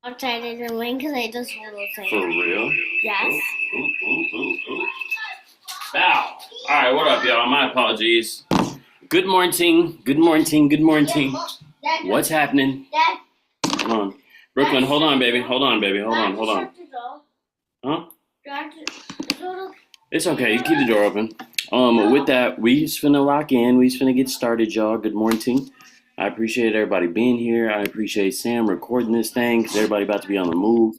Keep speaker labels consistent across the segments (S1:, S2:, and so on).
S1: Outside didn't win because I just want to say
S2: For real?
S1: yes.
S2: Ooh, ooh, ooh, ooh. Bow. All right, what up, y'all? My apologies. Good morning. Good morning. Good morning. What's happening?
S1: Dad,
S2: Hold on. Brooklyn, hold on, baby. Hold on, baby. Hold on, hold on. Huh? It's okay. You keep the door open. With that, we just finna lock in. We just finna get started, y'all. Good morning. I appreciate everybody being here. I appreciate Sam recording this thing because everybody about to be on the move.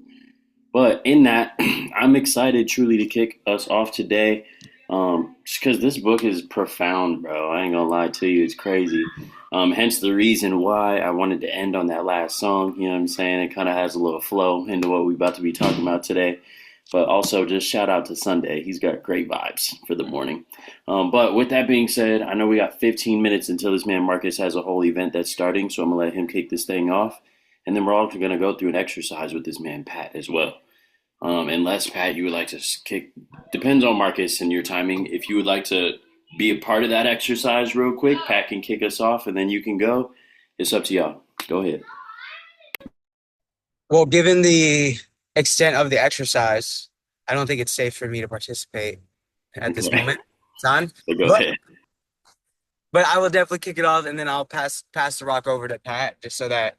S2: But in that, I'm excited truly to kick us off today. Just because this book is profound, bro. I ain't gonna lie to you, it's crazy. Hence the reason why I wanted to end on that last song. You know what I'm saying? It kind of has a little flow into what we're about to be talking about today. But also, just shout out to Sunday. He's got great vibes for the morning. But with that being said, I know we got 15 minutes until this man Marcus has a whole event that's starting, so I'm gonna let him kick this thing off. And then we're also gonna go through an exercise with this man Pat as well. Unless Pat, you would like to kick, depends on Marcus and your timing. If you would like to be a part of that exercise real quick, Pat can kick us off and then you can go. It's up to y'all. Go ahead.
S3: Well, given the extent of the exercise, I don't think it's safe for me to participate at this
S2: Okay.
S3: moment in time.
S2: So go
S3: But
S2: ahead.
S3: but I will definitely kick it off, and then I'll pass the rock over to Pat, just so that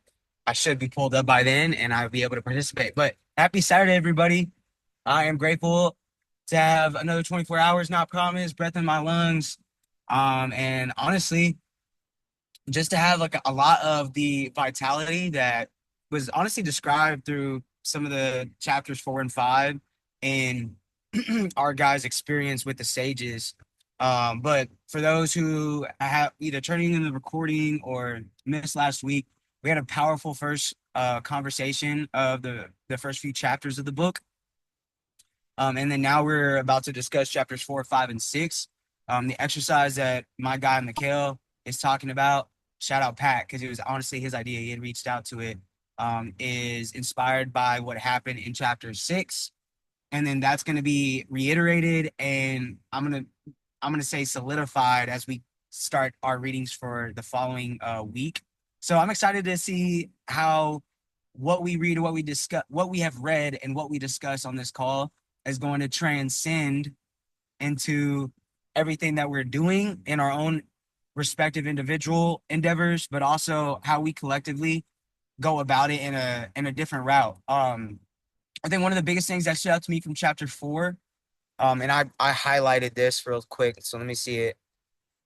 S3: I should be pulled up by then and I'll be able to participate. But happy Saturday, everybody. I am grateful to have another 24 hours not promised, breath in my lungs. And honestly, just to have like a lot of the vitality that was honestly described through some of the chapters 4 and 5 and our guys' experience with the sages. But for those who have either turning in the recording or missed last week, we had a powerful first conversation of the first few chapters of the book. And then now we're about to discuss chapters 4, 5, and 6. The exercise that my guy Mikhail is talking about, shout out Pat, because it was honestly his idea. He had reached out to it. Is inspired by what happened in chapter 6, and then that's going to be reiterated, and I'm gonna say solidified as we start our readings for the following week. So I'm excited to see how what we read, what we discuss, what we have read, and what we discuss on this call is going to transcend into everything that we're doing in our own respective individual endeavors, but also how we collectively go about it in a different route. I think one of the biggest things that stood out to me from chapter 4, and I highlighted this real quick, so let me see it.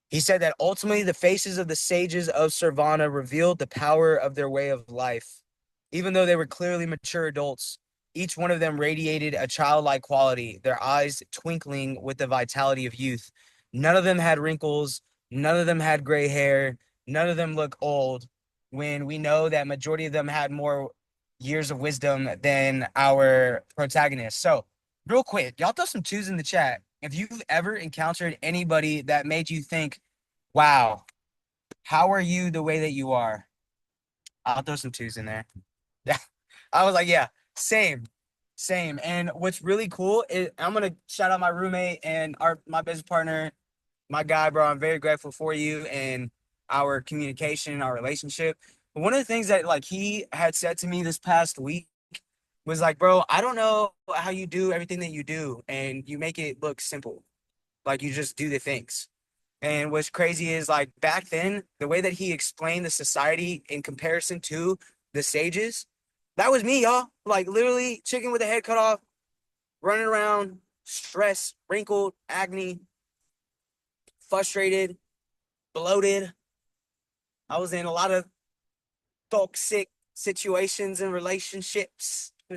S3: He said that ultimately the faces of the sages of Sarvana revealed the power of their way of life. Even though they were clearly mature adults, each one of them radiated a childlike quality, their eyes twinkling with the vitality of youth. None of them had wrinkles, none of them had gray hair, none of them look old, when we know that majority of them had more years of wisdom than our protagonists. So, real quick, y'all throw some twos in the chat if you've ever encountered anybody that made you think, wow, how are you the way that you are? I'll throw some twos in there. Yeah. I was like, yeah, same, same. And what's really cool is I'm gonna shout out my roommate and my business partner, my guy, bro. I'm very grateful for you and our communication, our relationship. But one of the things that like he had said to me this past week was like, bro, I don't know how you do everything that you do, and you make it look simple. Like you just do the things. And what's crazy is like back then, the way that he explained the society in comparison to the sages, that was me, y'all. Like literally chicken with the head cut off, running around, stressed, wrinkled, acne, frustrated, bloated. I was in a lot of toxic situations and relationships. It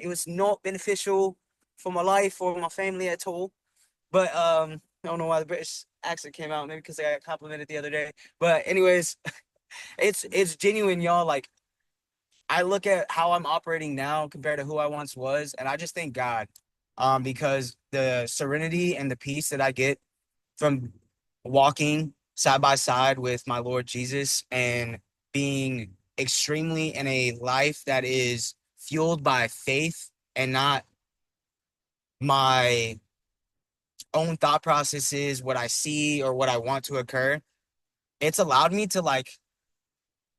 S3: was not beneficial for my life or my family at all. But I don't know why the British accent came out. Maybe because I got complimented the other day. But anyways, it's genuine, y'all. Like I look at how I'm operating now compared to who I once was, and I just thank God, because the serenity and the peace that I get from walking side by side with my Lord Jesus and being extremely in a life that is fueled by faith and not my own thought processes, what I see or what I want to occur. It's allowed me to like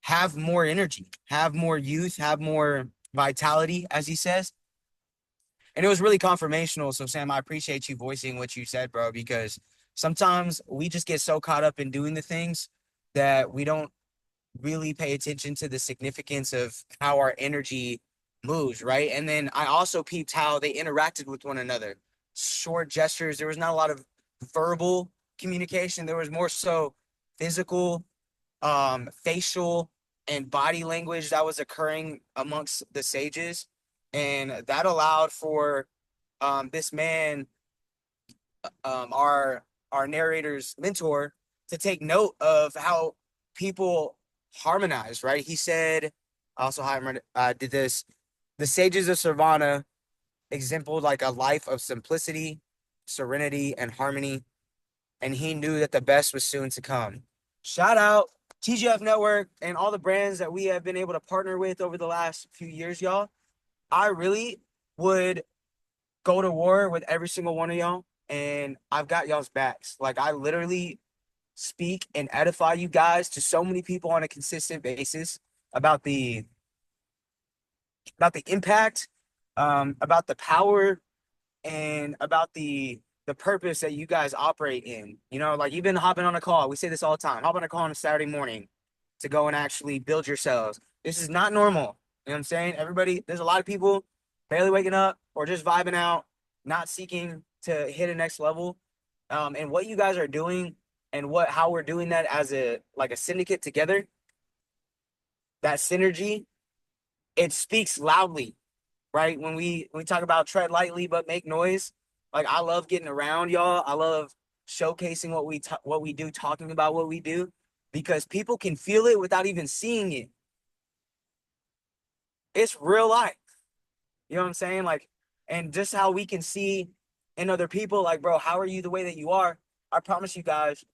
S3: have more energy, have more youth, have more vitality, as he says. And it was really confirmational. So, Sam, I appreciate you voicing what you said, bro, because sometimes we just get so caught up in doing the things that we don't really pay attention to the significance of how our energy moves, right? And then I also peeped how they interacted with one another. Short gestures. There was not a lot of verbal communication. There was more so physical, facial, and body language that was occurring amongst the sages. And that allowed for this man, our narrator's mentor, to take note of how people harmonize, right? He said, also did this, the sages of Savannah exemplified like a life of simplicity, serenity, and harmony, and he knew that the best was soon to come. Shout out TGF Network and all the brands that we have been able to partner with over the last few years, y'all. I really would go to war with every single one of y'all, and I've got y'all's backs. Like, I literally speak and edify you guys to so many people on a consistent basis about the impact, about the power, and about the purpose that you guys operate in. You know, like, you've been hopping on a call. We say this all the time. Hop on a call on a Saturday morning to go and actually build yourselves. This is not normal. You know what I'm saying? Everybody, there's a lot of people barely waking up or just vibing out, not seeking to hit a next level. And what you guys are doing and how we're doing that as a syndicate together, that synergy, it speaks loudly, right? When we talk about tread lightly but make noise, like, I love getting around y'all. I love showcasing what we do, talking about what we do, because people can feel it without even seeing it. It's real life. You know what I'm saying? Like, and just how we can see in other people, like, bro, how are you the way that you are? I promise you guys,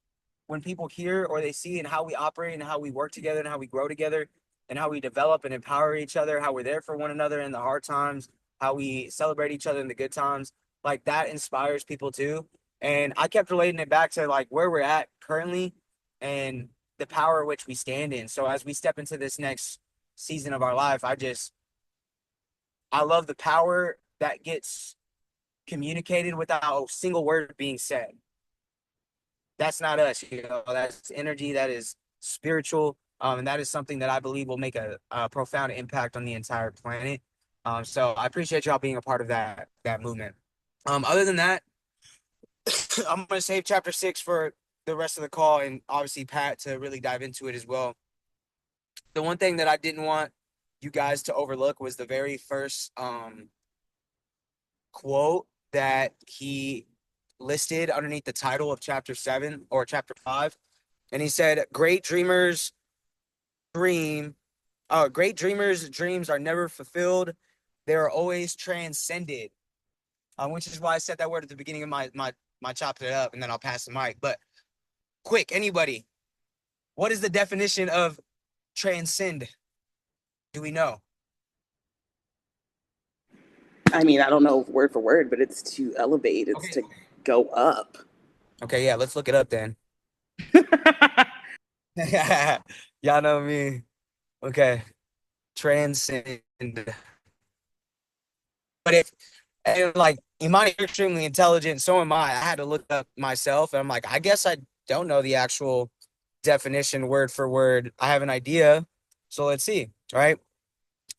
S3: when people hear or they see and how we operate and how we work together and how we grow together and how we develop and empower each other, how we're there for one another in the hard times, how we celebrate each other in the good times, like, that inspires people too. And I kept relating it back to like where we're at currently and the power which we stand in. So as we step into this next season of our life, I love the power that gets communicated without a single word being said. That's not us, that's energy that is spiritual. And that is something that I believe will make a profound impact on the entire planet. So I appreciate y'all being a part of that movement. Other than that, I'm going to save chapter 6 for the rest of the call, and obviously Pat to really dive into it as well. The one thing that I didn't want you guys to overlook was the very first quote that he listed underneath the title of chapter 7 or chapter 5. And he said, great dreamers' dreams are never fulfilled. They are always transcended. Which is why I said that word at the beginning of my chopping it up, and then I'll pass the mic. But quick, anybody, what is the definition of transcend? Do we know?
S4: I mean, I don't know word for word, but it's to elevate. It's to go up.
S3: Okay, yeah, let's look it up then. Y'all know me. Okay. Transcend. But like, Imani, you're extremely intelligent, so am I. I had to look up myself, and I'm like, I guess I don't know the actual definition word for word. I have an idea. So let's see, right?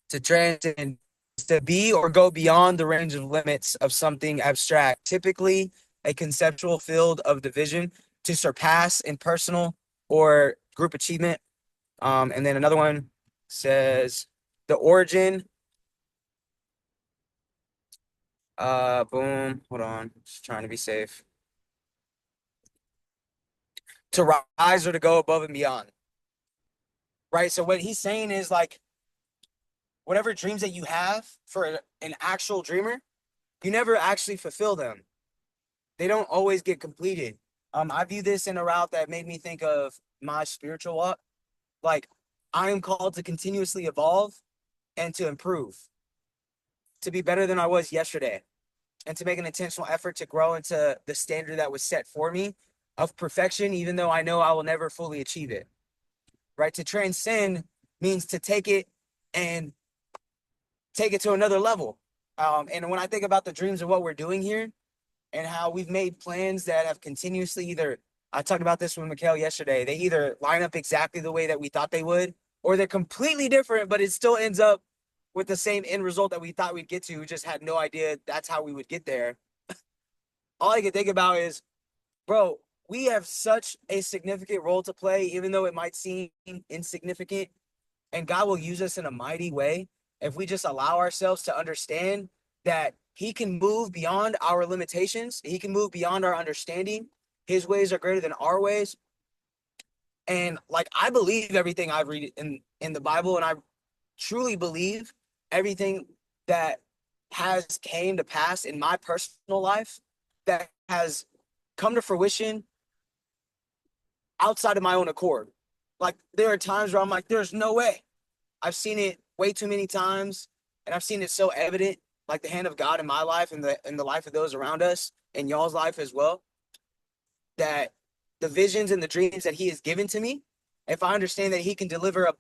S3: To transcend is to be or go beyond the range of limits of something abstract, typically a conceptual field of division, to surpass in personal or group achievement. And then another one says the origin. Boom. Hold on. Just trying to be safe. To rise or to go above and beyond. Right? So what he's saying is, like, whatever dreams that you have for an actual dreamer, you never actually fulfill them. They don't always get completed. I view this in a route that made me think of my spiritual walk. Like, I am called to continuously evolve and to improve, to be better than I was yesterday, and to make an intentional effort to grow into the standard that was set for me of perfection, even though I know I will never fully achieve it. Right? To transcend means to take it and take it to another level. And when I think about the dreams of what we're doing here and how we've made plans that have continuously either, I talked about this with Mikhail yesterday, they either line up exactly the way that we thought they would, or they're completely different, but it still ends up with the same end result that we thought we'd get to. We just had no idea that's how we would get there. All I can think about is, bro, we have such a significant role to play, even though it might seem insignificant. And God will use us in a mighty way if we just allow ourselves to understand that He can move beyond our limitations. He can move beyond our understanding. His ways are greater than our ways. And like, I believe everything I read in the Bible, and I truly believe everything that has came to pass in my personal life that has come to fruition outside of my own accord. Like, there are times where I'm like, there's no way. I've seen it way too many times, and I've seen it so evident, like the hand of God in my life and the life of those around us, and y'all's life as well, that the visions and the dreams that He has given to me, if I understand that He can deliver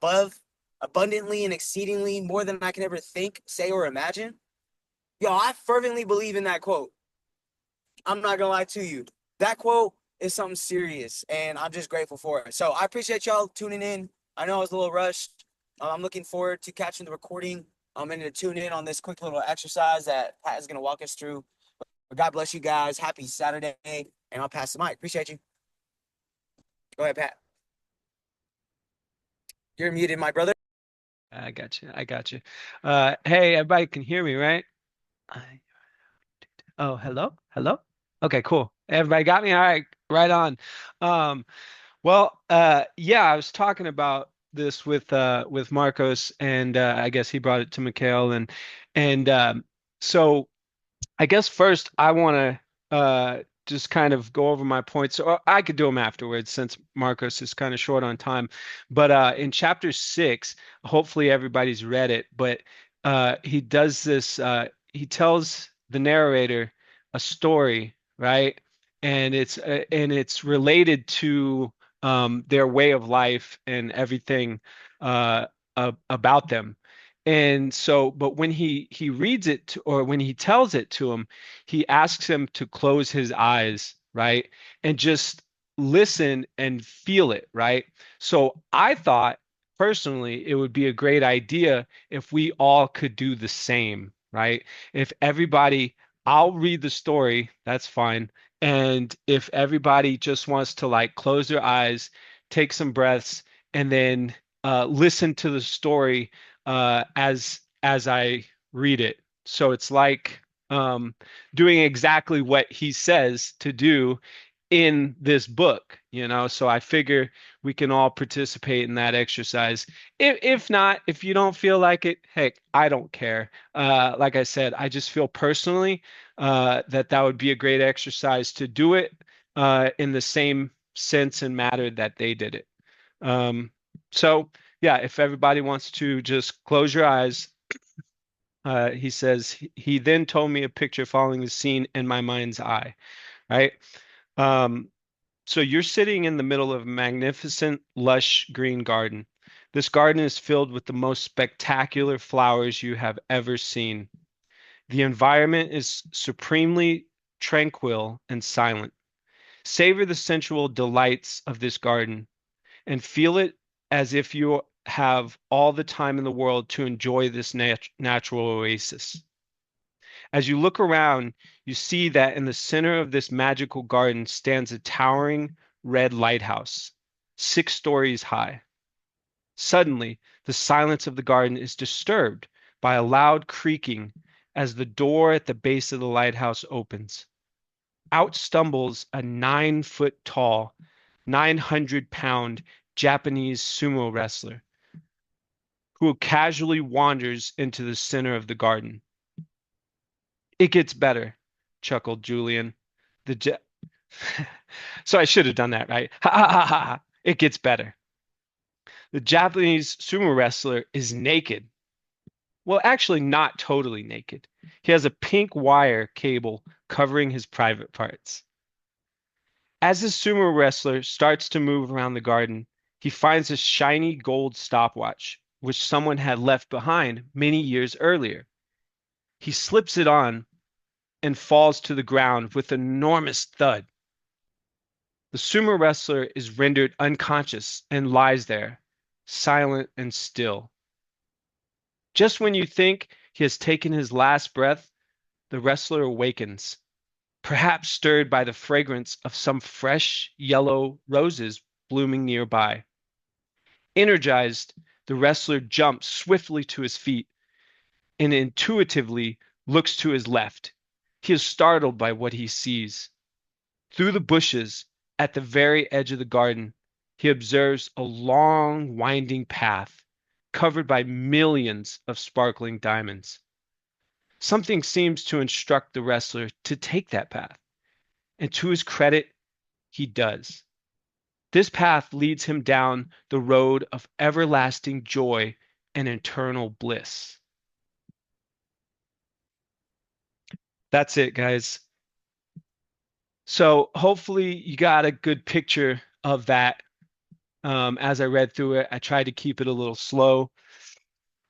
S3: abundantly and exceedingly more than I can ever think, say, or imagine, yo, I fervently believe in that quote. I'm not gonna lie to you. That quote is something serious, and I'm just grateful for it. So I appreciate y'all tuning in. I know I was a little rushed. I'm looking forward to catching the recording. I'm going to tune in on this quick little exercise that Pat is going to walk us through. But God bless you guys. Happy Saturday, and I'll pass the mic. Appreciate you. Go ahead, Pat. You're muted, my brother.
S5: I got you. I got you. Hey, everybody can hear me, right? Oh, hello? Hello? Okay, cool. Everybody got me? All right, right on. Yeah, I was talking about this with Marcos, and I guess he brought it to Mikhail, and so I guess first I want to just kind of go over my points. Or I could do them afterwards since Marcos is kind of short on time. But in chapter 6, hopefully everybody's read it. But he does this. He tells the narrator a story, right? And it's related to their way of life and everything about them. And so, but when he reads it to, or when he tells it to him, he asks him to close his eyes, right? And just listen and feel it, right? So I thought personally it would be a great idea if we all could do the same, right? If everybody, I'll read the story, that's fine. And if everybody just wants to like close their eyes, take some breaths, and then listen to the story as I read it. So it's like doing exactly what he says to do in this book, you know. So I figure we can all participate in that exercise. If not, if you don't feel like it, heck, I don't care. Like I said, I just feel personally that would be a great exercise to do it in the same sense and matter that they did it. So yeah, if everybody wants to just close your eyes, he says, he then told me a picture following the scene in my mind's eye, right? Um, so you're sitting in the middle of a magnificent, lush green garden. This garden is filled with the most spectacular flowers you have ever seen. The environment is supremely tranquil and silent. Savor the sensual delights of this garden and feel it as if you have all the time in the world to enjoy this natural oasis. As you look around, you see that in the center of this magical garden stands a towering red lighthouse, 6 stories high. Suddenly, the silence of the garden is disturbed by a loud creaking as the door at the base of the lighthouse opens. Out stumbles a 9 foot tall, 900-pound Japanese sumo wrestler who casually wanders into the center of the garden. It gets better, chuckled Julian. The So I should have done that, right? Ha ha ha ha. Ha. It gets better. The Japanese sumo wrestler is naked. Well, actually, not totally naked. He has a pink wire cable covering his private parts. As the sumo wrestler starts to move around the garden, he finds a shiny gold stopwatch which someone had left behind many years earlier. He slips it on and falls to the ground with an enormous thud. The sumo wrestler is rendered unconscious and lies there, silent and still. Just when you think he has taken his last breath, the wrestler awakens, perhaps stirred by the fragrance of some fresh yellow roses blooming nearby. Energized, the wrestler jumps swiftly to his feet and intuitively looks to his left. He is startled by what he sees. Through the bushes at the very edge of the garden, he observes a long, winding path covered by millions of sparkling diamonds. Something seems to instruct the wrestler to take that path, and to his credit, he does. This path leads him down the road of everlasting joy and eternal bliss. That's it, guys. So hopefully you got a good picture of that. As I read through it, I tried to keep it a little slow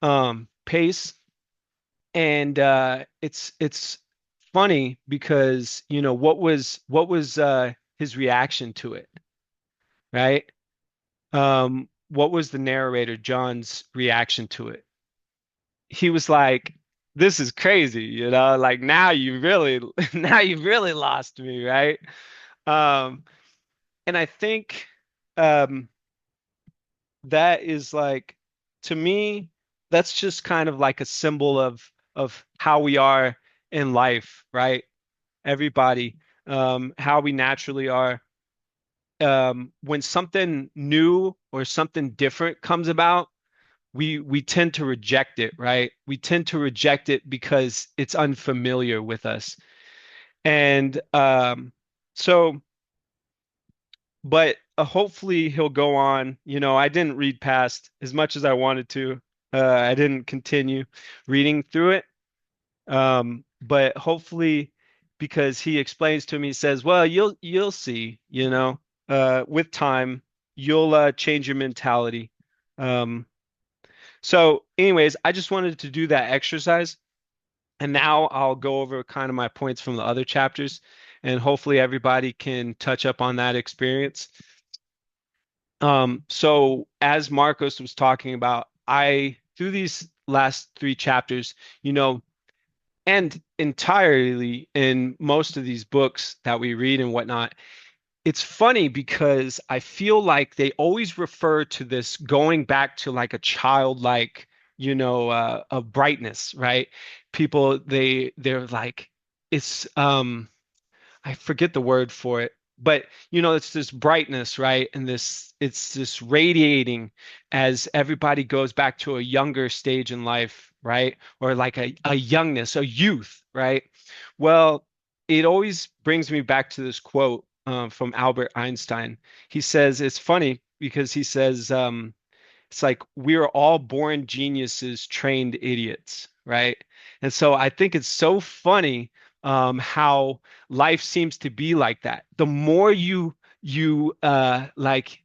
S5: pace, and it's funny because what was his reaction to it, right? What was the narrator John's reaction to it? He was like, "This is crazy, like now you really now you really lost me, right?" Um, and I think um, that is like, to me, that's just kind of like a symbol of how we are in life, right? Everybody, how we naturally are. When something new or something different comes about, we tend to reject it, right? We tend to reject it because it's unfamiliar with us. And so, but hopefully he'll go on. I didn't read past as much as I wanted to. I didn't continue reading through it. But hopefully, because he explains to me, he says, "Well, you'll see, with time, you'll change your mentality." Um, so, anyways, I just wanted to do that exercise, and now I'll go over kind of my points from the other chapters, and hopefully everybody can touch up on that experience. So as Marcos was talking about, through these last three chapters, and entirely in most of these books that we read and whatnot, it's funny because I feel like they always refer to this going back to like a childlike, a brightness, right? People, they're like, it's I forget the word for it, but it's this brightness, right? And it's this radiating as everybody goes back to a younger stage in life, right? Or like a youngness, a youth, right? Well, it always brings me back to this quote from Albert Einstein. He says, it's funny because he says, it's like we're all born geniuses, trained idiots, right? And so I think it's so funny how life seems to be like that. The more the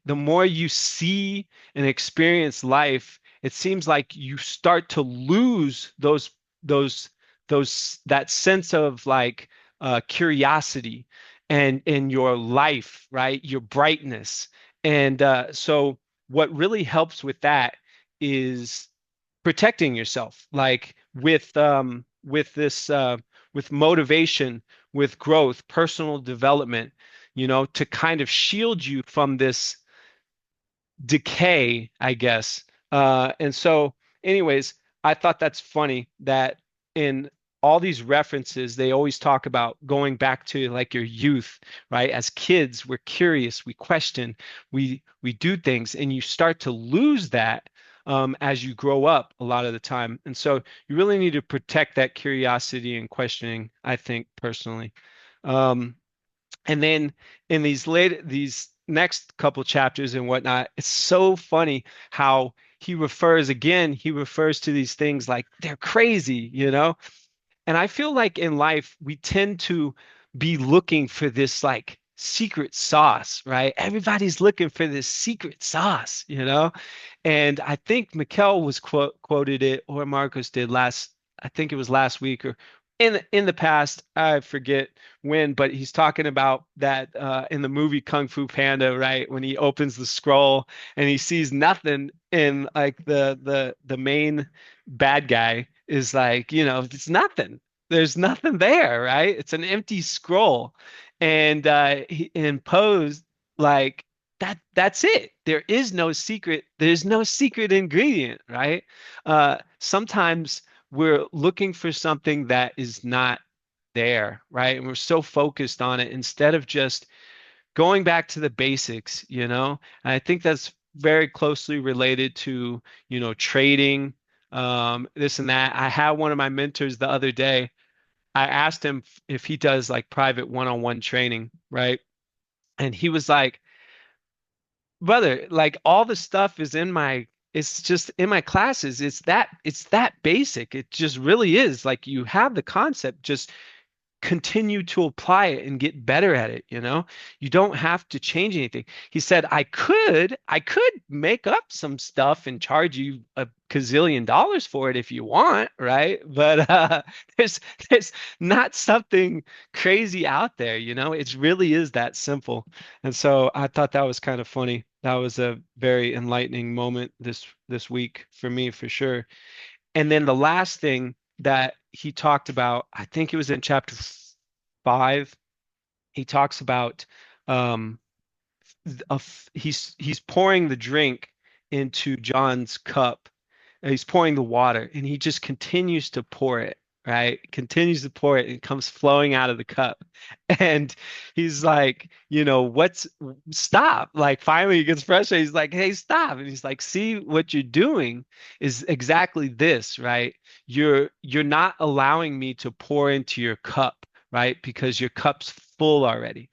S5: more you see and experience life, it seems like you start to lose those that sense of like curiosity and in your life, right? Your brightness. And so what really helps with that is protecting yourself, like with this with motivation, with growth, personal development, to kind of shield you from this decay, I guess. And so, anyways, I thought that's funny that in all these references, they always talk about going back to like your youth, right? As kids, we're curious, we question, we do things, and you start to lose that as you grow up a lot of the time. And so you really need to protect that curiosity and questioning, I think personally. Um, and then in these next couple chapters and whatnot, it's so funny how he refers to these things like they're crazy, And I feel like in life we tend to be looking for this like secret sauce, right? Everybody's looking for this secret sauce, And I think Mikkel was quoted it, or Marcos did I think it was last week or in the past, I forget when, but he's talking about that in the movie Kung Fu Panda, right? When he opens the scroll and he sees nothing, and like the main bad guy is like, it's nothing. There's nothing there, right? It's an empty scroll. And he imposed like that's it. There's no secret ingredient, right? Sometimes we're looking for something that is not there, right? And we're so focused on it instead of just going back to the basics. And I think that's very closely related to, trading, this and that. I had one of my mentors the other day. I asked him if he does like private one-on-one training, right? And he was like, brother, like all the stuff is it's just in my classes. It's that basic. It just really is. Like you have the concept, just continue to apply it and get better at it. You don't have to change anything. He said I could make up some stuff and charge you a gazillion dollars for it if you want, right? But there's there's not something crazy out there. It really is that simple. And so I thought that was kind of funny. That was a very enlightening moment this week for me, for sure. And then the last thing that he talked about, I think it was in chapter 5, he talks about um, he's pouring the drink into John's cup. He's pouring the water, and he just continues to pour it, right? Continues to pour it, and it comes flowing out of the cup. And he's like, stop. Like finally he gets frustrated. He's like, hey, stop. And he's like, see, what you're doing is exactly this, right? You're not allowing me to pour into your cup, right? Because your cup's full already.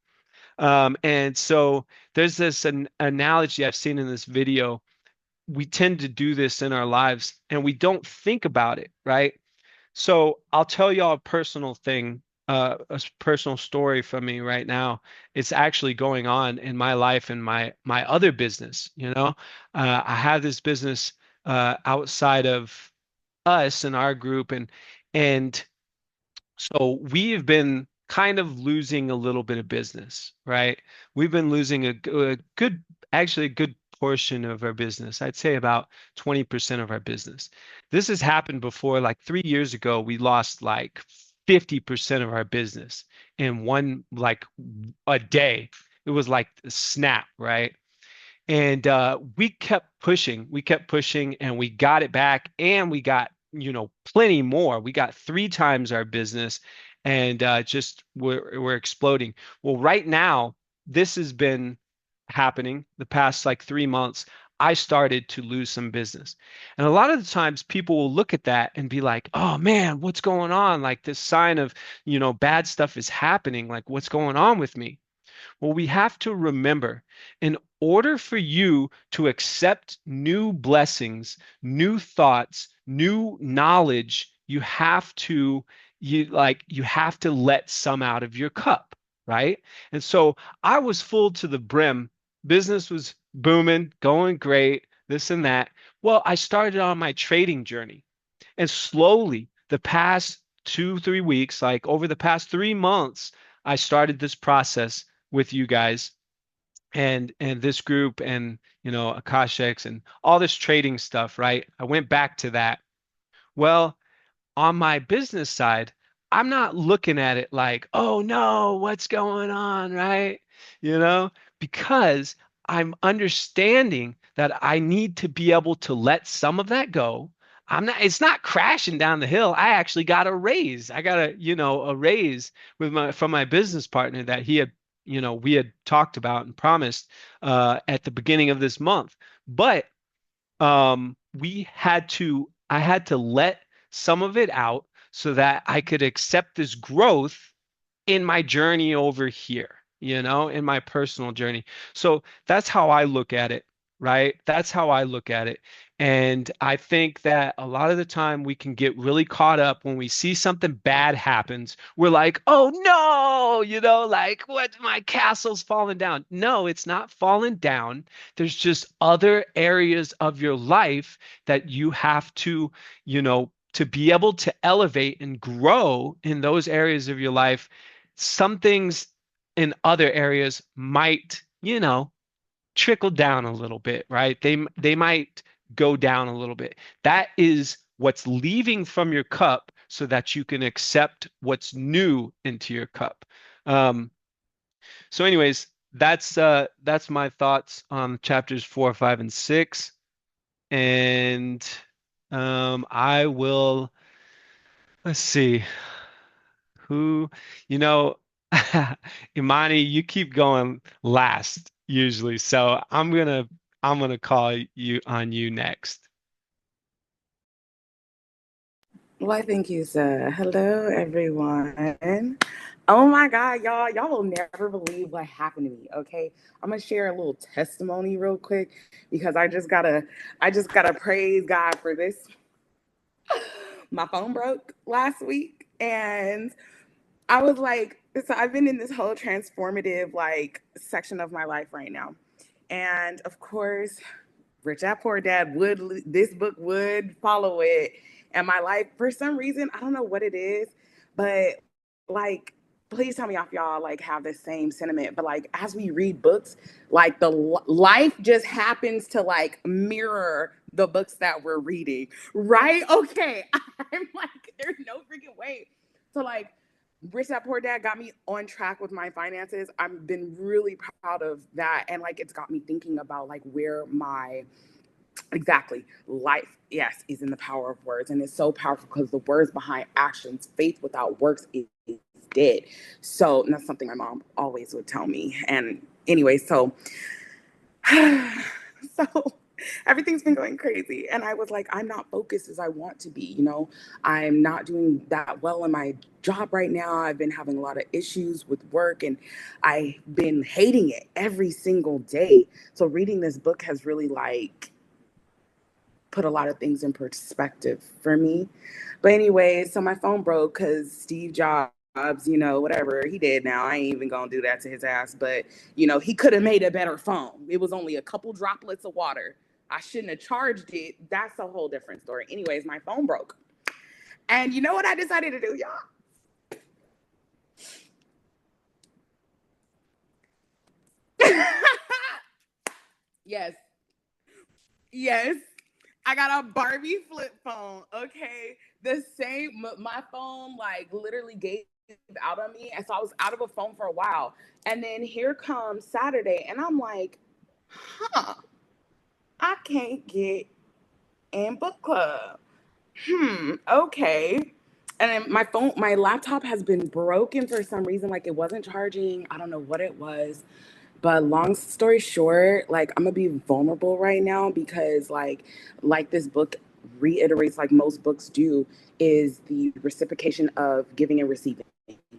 S5: And so there's this analogy I've seen in this video. We tend to do this in our lives and we don't think about it, right? So I'll tell y'all a personal thing, personal story from me right now. It's actually going on in my life and my other business. I have this business outside of us and our group, and so we've been kind of losing a little bit of business, right? We've been losing a good, actually a good portion of our business. I'd say about 20% of our business. This has happened before. Like 3 years ago, we lost like 50% of our business in one, like a day. It was like a snap, right? And we kept pushing, and we got it back, and we got, plenty more. We got 3 times our business, and just we're exploding. Well, right now, this has been happening the past like 3 months. I started to lose some business. And a lot of the times people will look at that and be like, oh man, what's going on? Like this sign of, bad stuff is happening. Like what's going on with me? Well, we have to remember, in order for you to accept new blessings, new thoughts, new knowledge, you have to let some out of your cup, right? And so I was full to the brim. Business was booming, going great, this and that. Well, I started on my trading journey, and slowly the past 2, 3 weeks, like over the past 3 months, I started this process with you guys and this group and Akashics and all this trading stuff, right? I went back to that. Well, on my business side, I'm not looking at it like, oh no, what's going on, right? You know, because I'm understanding that I need to be able to let some of that go. It's not crashing down the hill. I actually got a raise. I got a raise from my business partner that we had talked about and promised at the beginning of this month. But I had to let some of it out so that I could accept this growth in my journey over here, in my personal journey. So that's how I look at it, right? That's how I look at it. And I think that a lot of the time we can get really caught up when we see something bad happens. We're like, oh no, like what, my castle's falling down. No, it's not falling down. There's just other areas of your life that you have to be able to elevate and grow in those areas of your life. Some things in other areas might, trickle down a little bit, right? They might go down a little bit. That is what's leaving from your cup so that you can accept what's new into your cup. So anyways, that's my thoughts on chapters 4, 5, and 6. And I will, let's see who, you know, Imani, you keep going last usually, so I'm gonna call you next.
S4: Why, thank you, sir. Hello, everyone. Oh my God, y'all will never believe what happened to me. Okay, I'm gonna share a little testimony real quick because I just gotta praise God for this. My phone broke last week, and I was like, so I've been in this whole transformative like section of my life right now, and of course, Rich Dad Poor Dad this book would follow it, and my life for some reason I don't know what it is, but like please tell me if y'all like have the same sentiment. But like as we read books, like the life just happens to like mirror the books that we're reading, right? Okay, I'm like there's no freaking way. So like Rich Dad Poor Dad got me on track with my finances. I've been really proud of that. And like it's got me thinking about like where my exactly life, yes, is in the power of words. And it's so powerful because the words behind actions, faith without works is dead. So and that's something my mom always would tell me. And anyway, so so everything's been going crazy. And I was like, I'm not focused as I want to be. I'm not doing that well in my job right now. I've been having a lot of issues with work and I've been hating it every single day. So reading this book has really like put a lot of things in perspective for me. But anyway, so my phone broke because Steve Jobs, whatever he did now, I ain't even gonna do that to his ass. But, he could have made a better phone. It was only a couple droplets of water. I shouldn't have charged it. That's a whole different story. Anyways, my phone broke. And you know what I decided to do, y'all? Yes. Yes. I got a Barbie flip phone. Okay. The same, my phone like literally gave out on me. And so I was out of a phone for a while. And then here comes Saturday. And I'm like, I can't get in book club. Okay. And then my laptop has been broken for some reason. Like it wasn't charging. I don't know what it was. But long story short, like I'm gonna be vulnerable right now because like this book reiterates, like most books do, is the reciprocation of giving and receiving,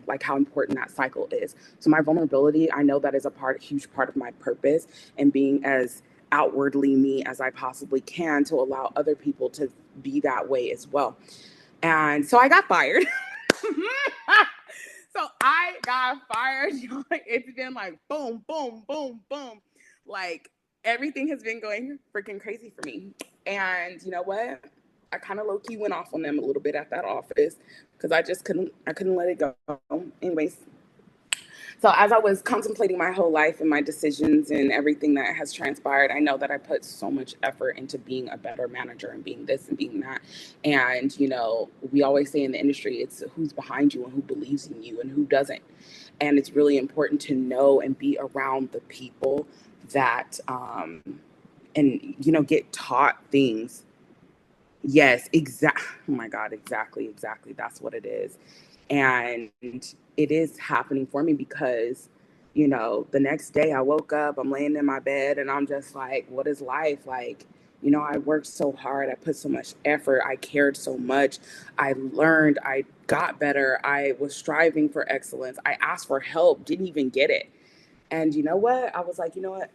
S4: like how important that cycle is. So my vulnerability, I know that is huge part of my purpose and being as outwardly me as I possibly can to allow other people to be that way as well. And so I got fired. So I got fired. It's been like boom, boom, boom, boom. Like everything has been going freaking crazy for me. And you know what? I kind of low key went off on them a little bit at that office because I couldn't let it go. Anyways, so as I was contemplating my whole life and my decisions and everything that has transpired, I know that I put so much effort into being a better manager and being this and being that. And, we always say in the industry, it's who's behind you and who believes in you and who doesn't. And it's really important to know and be around the people that, get taught things. Yes, exactly. Oh my God, exactly. That's what it is. And it is happening for me because, the next day I woke up, I'm laying in my bed and I'm just like, what is life? Like, I worked so hard. I put so much effort. I cared so much. I learned. I got better. I was striving for excellence. I asked for help, didn't even get it. And you know what? I was like, you know what?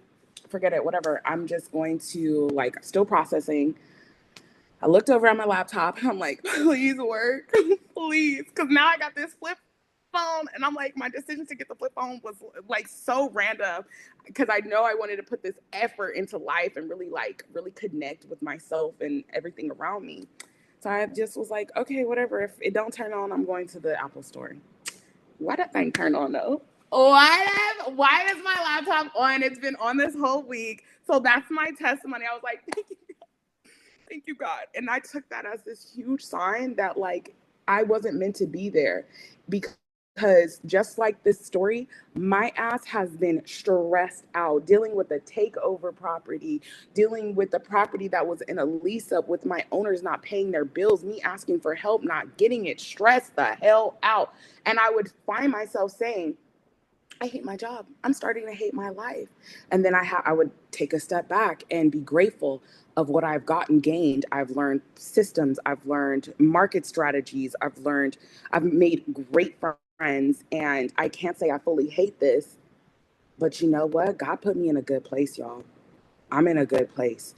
S4: Forget it, whatever. I'm just going to like still processing. I looked over at my laptop and I'm like, please work, please. Because now I got this flip phone and I'm like, my decision to get the flip phone was like so random because I know I wanted to put this effort into life and really really connect with myself and everything around me. So I just was like, okay, whatever. If it don't turn on, I'm going to the Apple store. Why that thing turn on though? Why is my laptop on? It's been on this whole week. So that's my testimony. I was like, thank you, God. And I took that as this huge sign that like I wasn't meant to be there because just like this story, my ass has been stressed out dealing with the takeover property, dealing with the property that was in a lease up with my owners not paying their bills, me asking for help, not getting it, stressed the hell out. And I would find myself saying, I hate my job. I'm starting to hate my life. And then I would take a step back and be grateful of what I've gotten gained. I've learned systems. I've learned market strategies. I've made great friends. And I can't say I fully hate this, but you know what? God put me in a good place, y'all. I'm in a good place.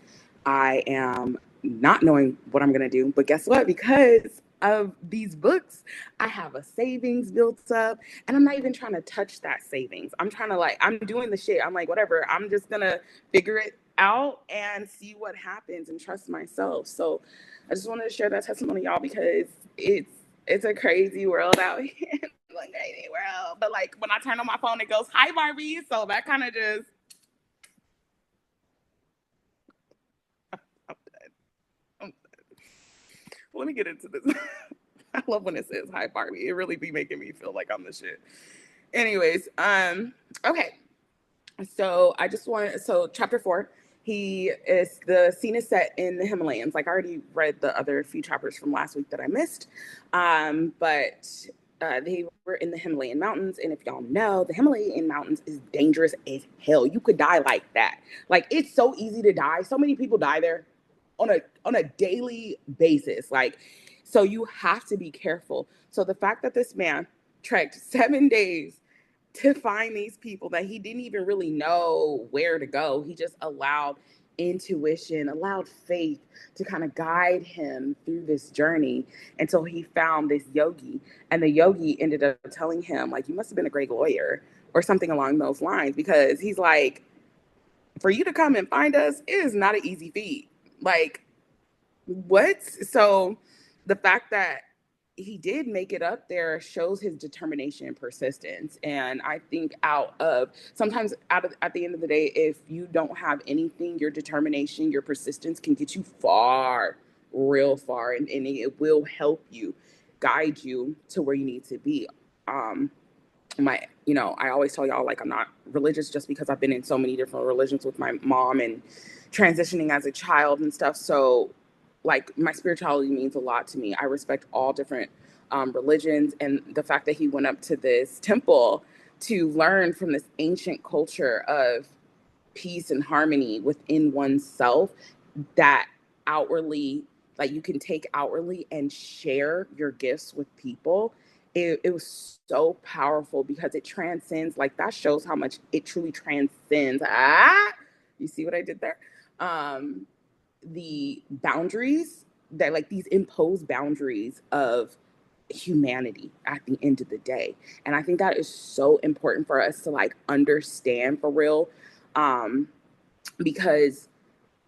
S4: I am not knowing what I'm going to do, but guess what? Because of these books, I have a savings built up and I'm not even trying to touch that savings. I'm trying to I'm doing the shit. I'm like, whatever. I'm just going to figure it out and see what happens and trust myself. So I just wanted to share that testimony, y'all, because it's a crazy world out here. Like crazy world. But like when I turn on my phone, it goes, hi, Barbie. So that kind of just, let me get into this. I love when it says hi Barbie. It really be making me feel like I'm the shit. Anyways, okay. So chapter 4, the scene is set in the Himalayas. Like I already read the other few chapters from last week that I missed. But they were in the Himalayan mountains, and if y'all know, the Himalayan mountains is dangerous as hell. You could die like that. Like it's so easy to die. So many people die there on a daily basis. Like, so you have to be careful. So the fact that this man trekked 7 days to find these people that he didn't even really know where to go, he just allowed intuition, allowed faith to kind of guide him through this journey until he found this yogi. And the yogi ended up telling him, like, you must have been a great lawyer or something along those lines, because he's like, for you to come and find us, it is not an easy feat. Like, what? So the fact that he did make it up there shows his determination and persistence. And I think sometimes at the end of the day, if you don't have anything, your determination, your persistence can get you far, real far, and it will help you, guide you to where you need to be. I always tell y'all, like, I'm not religious just because I've been in so many different religions with my mom and transitioning as a child and stuff. So like my spirituality means a lot to me. I respect all different religions, and the fact that he went up to this temple to learn from this ancient culture of peace and harmony within oneself, that outwardly, like you can take outwardly and share your gifts with people. It was so powerful because it transcends, like that shows how much it truly transcends. You see what I did there? The boundaries, that like these imposed boundaries of humanity at the end of the day. And I think that is so important for us to like understand for real, because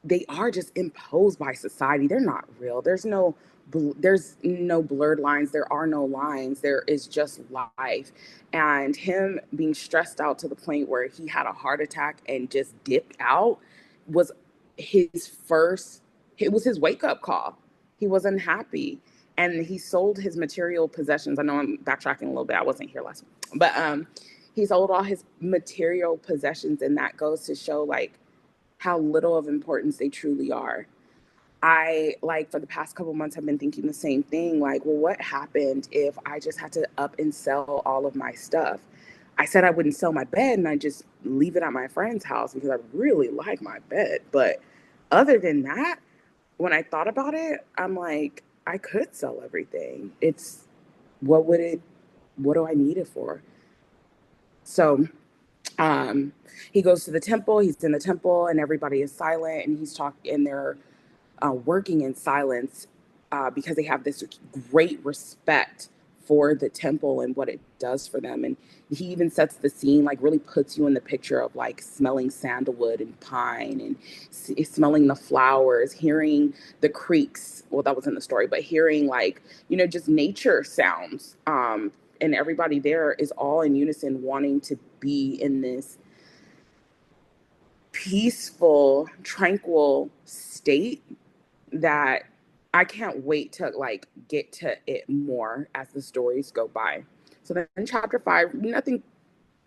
S4: they are just imposed by society. They're not real. There's no blurred lines. There are no lines. There is just life. And him being stressed out to the point where he had a heart attack and just dipped out was it was his wake up call. He was unhappy and he sold his material possessions. I know I'm backtracking a little bit. I wasn't here last week, but he sold all his material possessions, and that goes to show like how little of importance they truly are. I like for the past couple months have been thinking the same thing. Like, well, what happened if I just had to up and sell all of my stuff? I said I wouldn't sell my bed and I just leave it at my friend's house because I really like my bed. But other than that, when I thought about it, I'm like, I could sell everything. What do I need it for? So he goes to the temple, he's in the temple and everybody is silent and he's talking, and they're working in silence because they have this great respect for the temple and what it does for them. And he even sets the scene, like really puts you in the picture of like smelling sandalwood and pine and smelling the flowers, hearing the creeks. Well, that was in the story, but hearing like, just nature sounds. And everybody there is all in unison wanting to be in this peaceful, tranquil state that I can't wait to like get to it more as the stories go by. So then in chapter 5, nothing,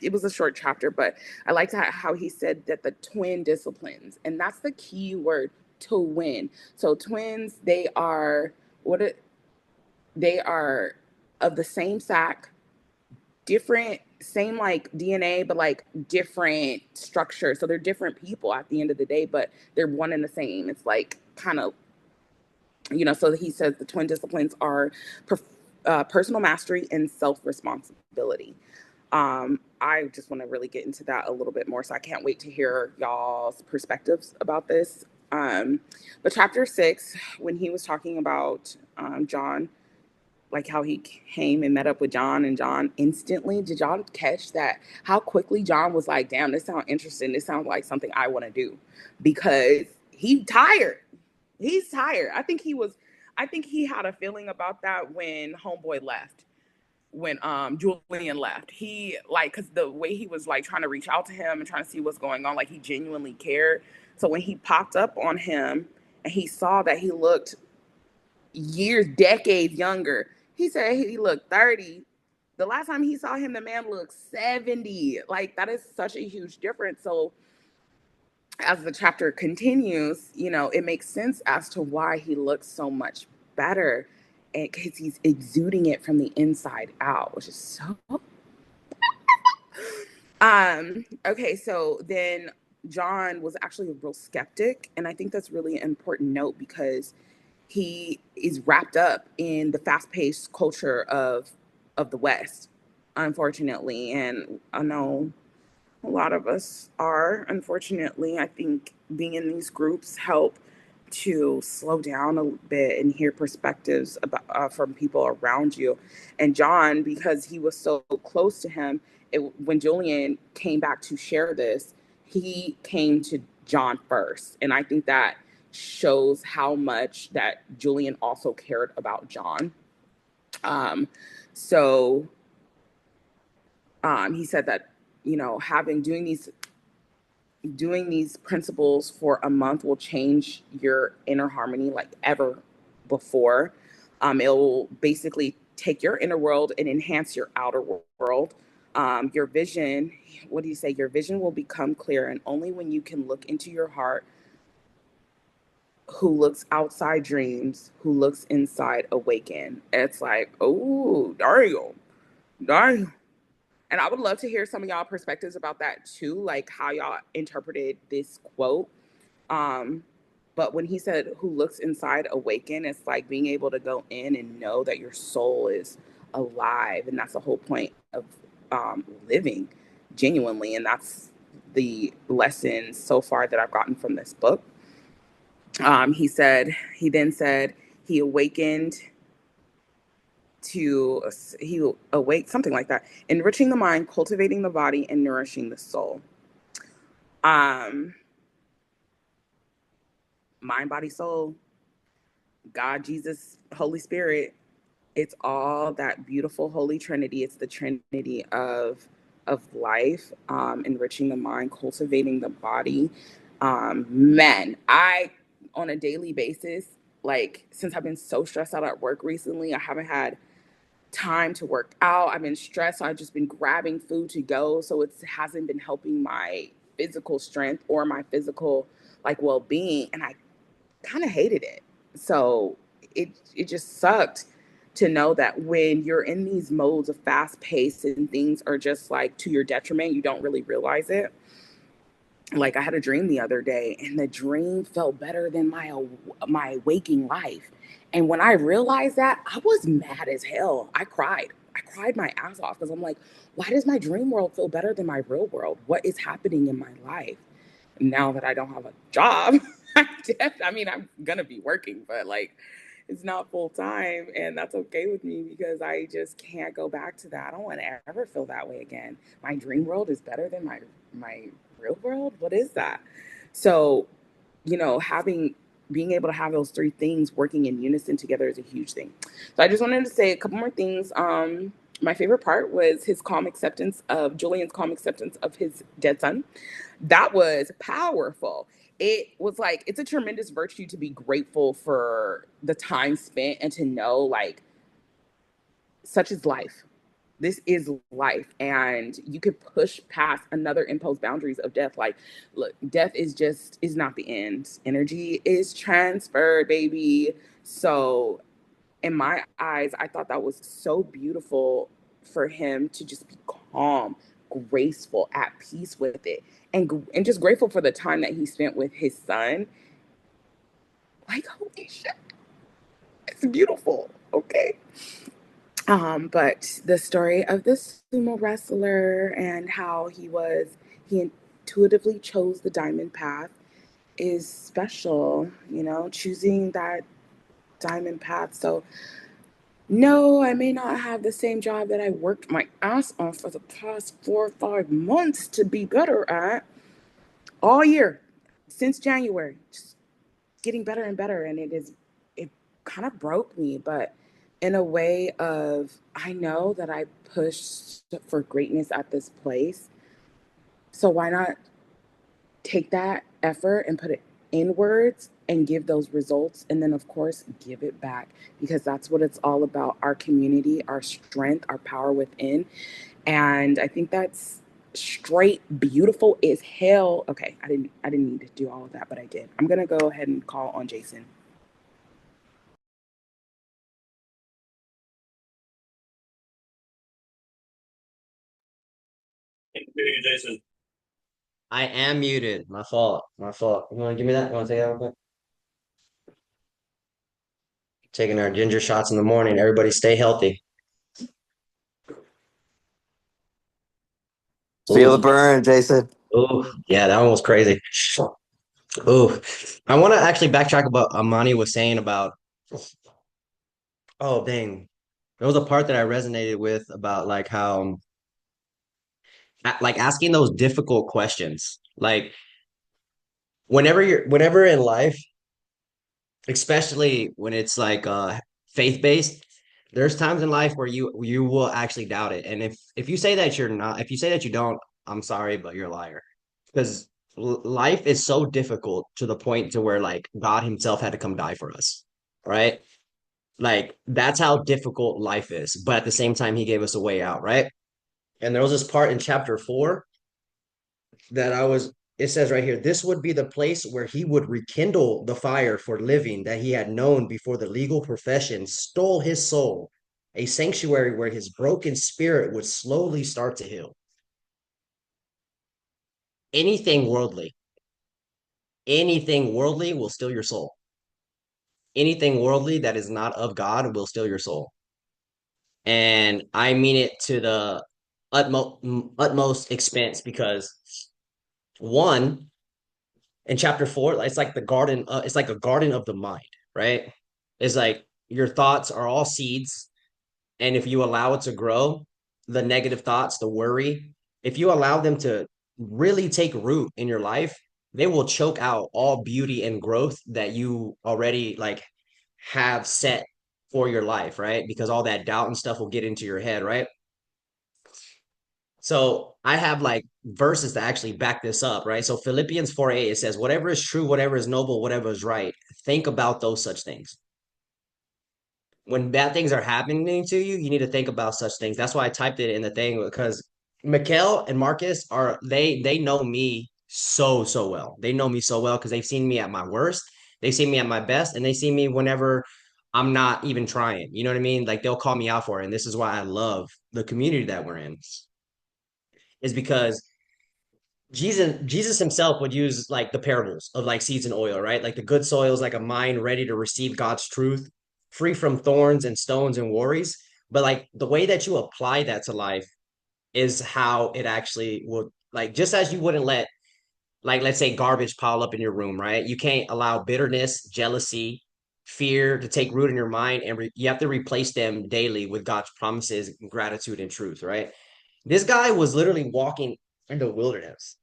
S4: it was a short chapter, but I liked how he said that the twin disciplines, and that's the key word, to win. So twins, they are they are of the same sac, different, same like DNA, but like different structure. So they're different people at the end of the day, but they're one and the same. It's like kind of, so he says the twin disciplines are personal mastery and self-responsibility. I just want to really get into that a little bit more. So I can't wait to hear y'all's perspectives about this. But chapter 6, when he was talking about John, like how he came and met up with John, and John instantly, did y'all catch that? How quickly John was like, damn, this sounds interesting. This sounds like something I want to do, because he's tired. He's tired. I think he had a feeling about that when homeboy left, when Julian left. He like, because the way he was like trying to reach out to him and trying to see what's going on, like he genuinely cared. So when he popped up on him and he saw that he looked years, decades younger, he said he looked 30. The last time he saw him, the man looked 70. Like, that is such a huge difference. So as the chapter continues, it makes sense as to why he looks so much better, and because he's exuding it from the inside out, which is so okay. So then John was actually a real skeptic, and I think that's really an important note, because he is wrapped up in the fast-paced culture of the West, unfortunately. And I know a lot of us are, unfortunately. I think being in these groups help to slow down a bit and hear perspectives about from people around you. And John, because he was so close to him, when Julian came back to share this, he came to John first. And I think that shows how much that Julian also cared about John. So he said that, having doing these principles for a month will change your inner harmony like ever before. It will basically take your inner world and enhance your outer world. Your vision, what do you say? Your vision will become clear, and only when you can look into your heart, who looks outside dreams, who looks inside awaken. It's like, oh, damn. And I would love to hear some of y'all perspectives about that too, like how y'all interpreted this quote. But when he said, who looks inside awaken, it's like being able to go in and know that your soul is alive. And that's the whole point of living genuinely. And that's the lesson so far that I've gotten from this book. He then said, he awakened he awake, something like that, enriching the mind, cultivating the body, and nourishing the soul. Mind, body, soul, God, Jesus, Holy Spirit. It's all that beautiful Holy Trinity. It's the Trinity of life, enriching the mind, cultivating the body. Man, I, on a daily basis, like since I've been so stressed out at work recently, I haven't had time to work out. I've been stressed, so I've just been grabbing food to go. So it hasn't been helping my physical strength or my physical like well-being. And I kind of hated it. So it just sucked to know that when you're in these modes of fast pace and things are just like to your detriment, you don't really realize it. Like I had a dream the other day, and the dream felt better than my waking life. And when I realized that, I was mad as hell. I cried my ass off, because I'm like, why does my dream world feel better than my real world? What is happening in my life now that I don't have a job? I mean, I'm gonna be working, but like, it's not full time, and that's okay with me because I just can't go back to that. I don't want to ever feel that way again. My dream world is better than my real world. What is that? So, having being able to have those three things working in unison together is a huge thing. So I just wanted to say a couple more things. My favorite part was his calm acceptance of Julian's calm acceptance of his dead son. That was powerful. It was like it's a tremendous virtue to be grateful for the time spent and to know like such is life. This is life, and you could push past another imposed boundaries of death. Like, look, death is not the end. Energy is transferred, baby. So in my eyes, I thought that was so beautiful for him to just be calm, graceful, at peace with it, and just grateful for the time that he spent with his son. Like, holy shit, it's beautiful. Okay. But the story of this sumo wrestler and how he intuitively chose the diamond path is special, choosing that diamond path. So no, I may not have the same job that I worked my ass off for the past 4 or 5 months to be better at all year since January. Just getting better and better. And it kind of broke me, but in a way of, I know that I pushed for greatness at this place. So why not take that effort and put it inwards and give those results, and then of course give it back, because that's what it's all about: our community, our strength, our power within. And I think that's straight beautiful as hell. Okay, I didn't need to do all of that, but I did. I'm gonna go ahead and call on Jason.
S2: Jason.
S6: I am muted. My fault. My fault. You want to give me that? You want to take that real quick? Taking our ginger shots in the morning. Everybody stay healthy.
S7: Feel the
S6: Ooh,
S7: burn, Jason.
S6: ooh, yeah, that one was crazy. Ooh, I want to actually backtrack about Amani was saying about. Oh, dang, there was a part that I resonated with about like how, like asking those difficult questions. Like whenever in life, especially when it's like faith based, there's times in life where you will actually doubt it. And if you say that you're not, if you say that you don't, I'm sorry, but you're a liar. Because life is so difficult to the point to where like God himself had to come die for us, right? Like that's how difficult life is. But at the same time, he gave us a way out, right? And there was this part in chapter 4 that it says right here, this would be the place where he would rekindle the fire for living that he had known before the legal profession stole his soul, a sanctuary where his broken spirit would slowly start to heal. Anything worldly, anything worldly will steal your soul. Anything worldly that is not of God will steal your soul. And I mean it to the utmost expense because one, in chapter 4, it's like the garden, it's like a garden of the mind, right? It's like your thoughts are all seeds, and if you allow it to grow, the negative thoughts, the worry, if you allow them to really take root in your life, they will choke out all beauty and growth that you already like have set for your life, right? Because all that doubt and stuff will get into your head, right? So I have like verses that actually back this up, right? So Philippians 4:8, it says, whatever is true, whatever is noble, whatever is right, think about those such things. When bad things are happening to you, you need to think about such things. That's why I typed it in the thing because Mikkel and Marcus they know me so well. They know me so well because they've seen me at my worst, they've seen me at my best, and they see me whenever I'm not even trying. You know what I mean? Like they'll call me out for it. And this is why I love the community that we're in. Is because Jesus himself would use like the parables of like seeds and oil, right? Like the good soil is like a mind ready to receive God's truth, free from thorns and stones and worries. But like the way that you apply that to life is how it actually will, like, just as you wouldn't let like let's say garbage pile up in your room, right? You can't allow bitterness, jealousy, fear to take root in your mind, and you have to replace them daily with God's promises, gratitude, and truth, right? This guy was literally walking in the wilderness.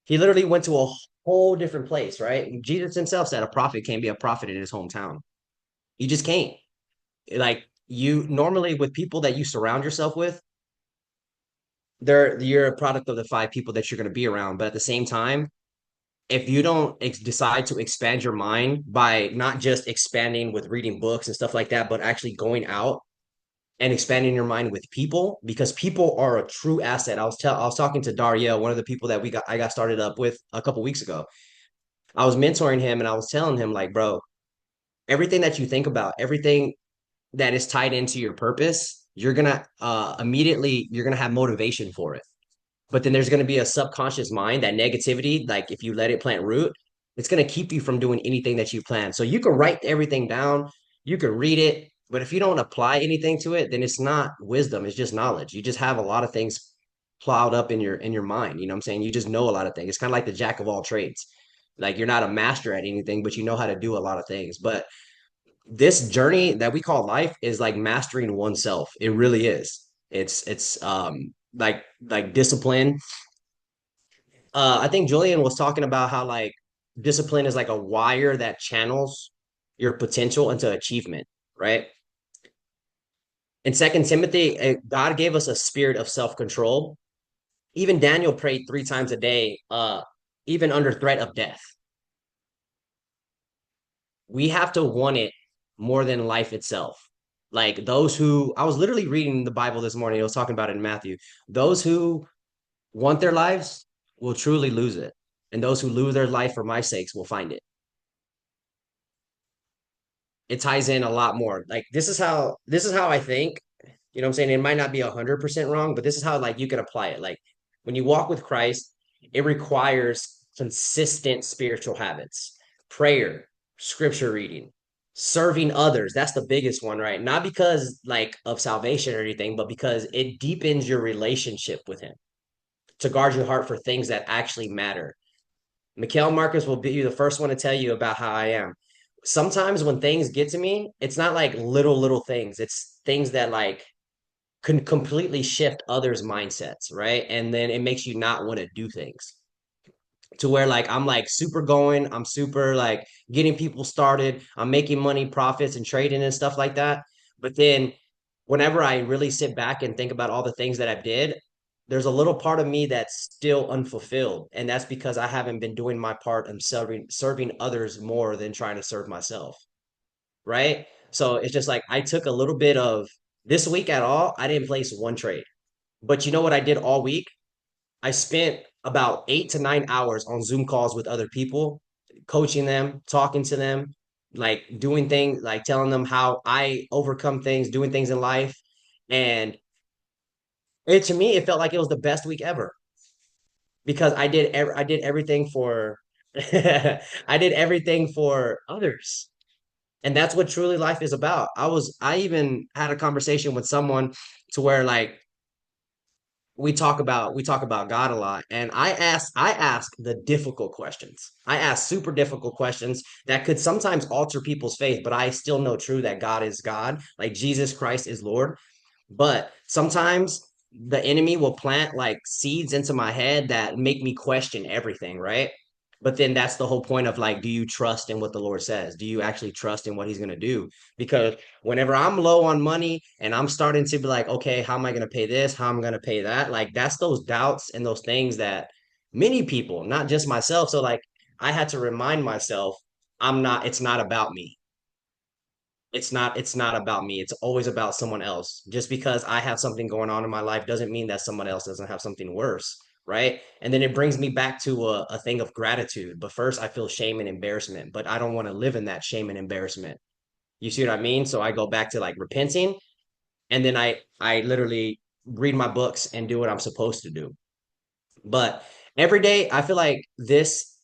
S6: He literally went to a whole different place, right? Jesus himself said a prophet can't be a prophet in his hometown. You just can't. Like you normally with people that you surround yourself with, you're a product of the five people that you're going to be around. But at the same time, if you don't decide to expand your mind by not just expanding with reading books and stuff like that, but actually going out and expanding your mind with people, because people are a true asset. I was talking to Dario, one of the people that I got started up with a couple weeks ago. I was mentoring him and I was telling him like, bro, everything that you think about, everything that is tied into your purpose, you're gonna immediately you're gonna have motivation for it. But then there's gonna be a subconscious mind, that negativity, like if you let it plant root, it's gonna keep you from doing anything that you plan. So you can write everything down, you can read it, but if you don't apply anything to it, then it's not wisdom, it's just knowledge. You just have a lot of things plowed up in your mind. You know what I'm saying? You just know a lot of things. It's kind of like the jack of all trades. Like you're not a master at anything, but you know how to do a lot of things. But this journey that we call life is like mastering oneself. It really is. It's like discipline. I think Julian was talking about how like discipline is like a wire that channels your potential into achievement, right? In Second Timothy, God gave us a spirit of self-control. Even Daniel prayed 3 times a day, even under threat of death. We have to want it more than life itself. Like those who, I was literally reading the Bible this morning, it was talking about it in Matthew. Those who want their lives will truly lose it. And those who lose their life for my sakes will find it. It ties in a lot more. Like this is how I think. You know what I'm saying? It might not be 100% wrong, but this is how like you can apply it. Like when you walk with Christ, it requires consistent spiritual habits, prayer, scripture reading, serving others. That's the biggest one, right? Not because like of salvation or anything, but because it deepens your relationship with him to guard your heart for things that actually matter. Mikhail Marcus will be the first one to tell you about how I am. Sometimes when things get to me, it's not like little things. It's things that like can completely shift others' mindsets, right? And then it makes you not want to do things to where like I'm like super going, I'm super like getting people started, I'm making money, profits, and trading and stuff like that. But then whenever I really sit back and think about all the things that I did, there's a little part of me that's still unfulfilled. And that's because I haven't been doing my part in serving others more than trying to serve myself. Right. So it's just like I took a little bit of this week at all. I didn't place one trade. But you know what I did all week? I spent about 8 to 9 hours on Zoom calls with other people, coaching them, talking to them, like doing things, like telling them how I overcome things, doing things in life. And it to me, it felt like it was the best week ever because I did everything for I did everything for others. And that's what truly life is about. I even had a conversation with someone to where like we talk about God a lot, and I ask the difficult questions. I ask super difficult questions that could sometimes alter people's faith, but I still know true that God is God, like Jesus Christ is Lord. But sometimes the enemy will plant like seeds into my head that make me question everything, right? But then that's the whole point of like, do you trust in what the Lord says? Do you actually trust in what he's going to do? Because whenever I'm low on money and I'm starting to be like, okay, how am I going to pay this? How am I going to pay that? Like, that's those doubts and those things that many people, not just myself. So, like, I had to remind myself, it's not about me. It's not about me. It's always about someone else. Just because I have something going on in my life doesn't mean that someone else doesn't have something worse, right? And then it brings me back to a thing of gratitude. But first I feel shame and embarrassment, but I don't want to live in that shame and embarrassment. You see what I mean? So I go back to like repenting, and then I literally read my books and do what I'm supposed to do. But every day I feel like this,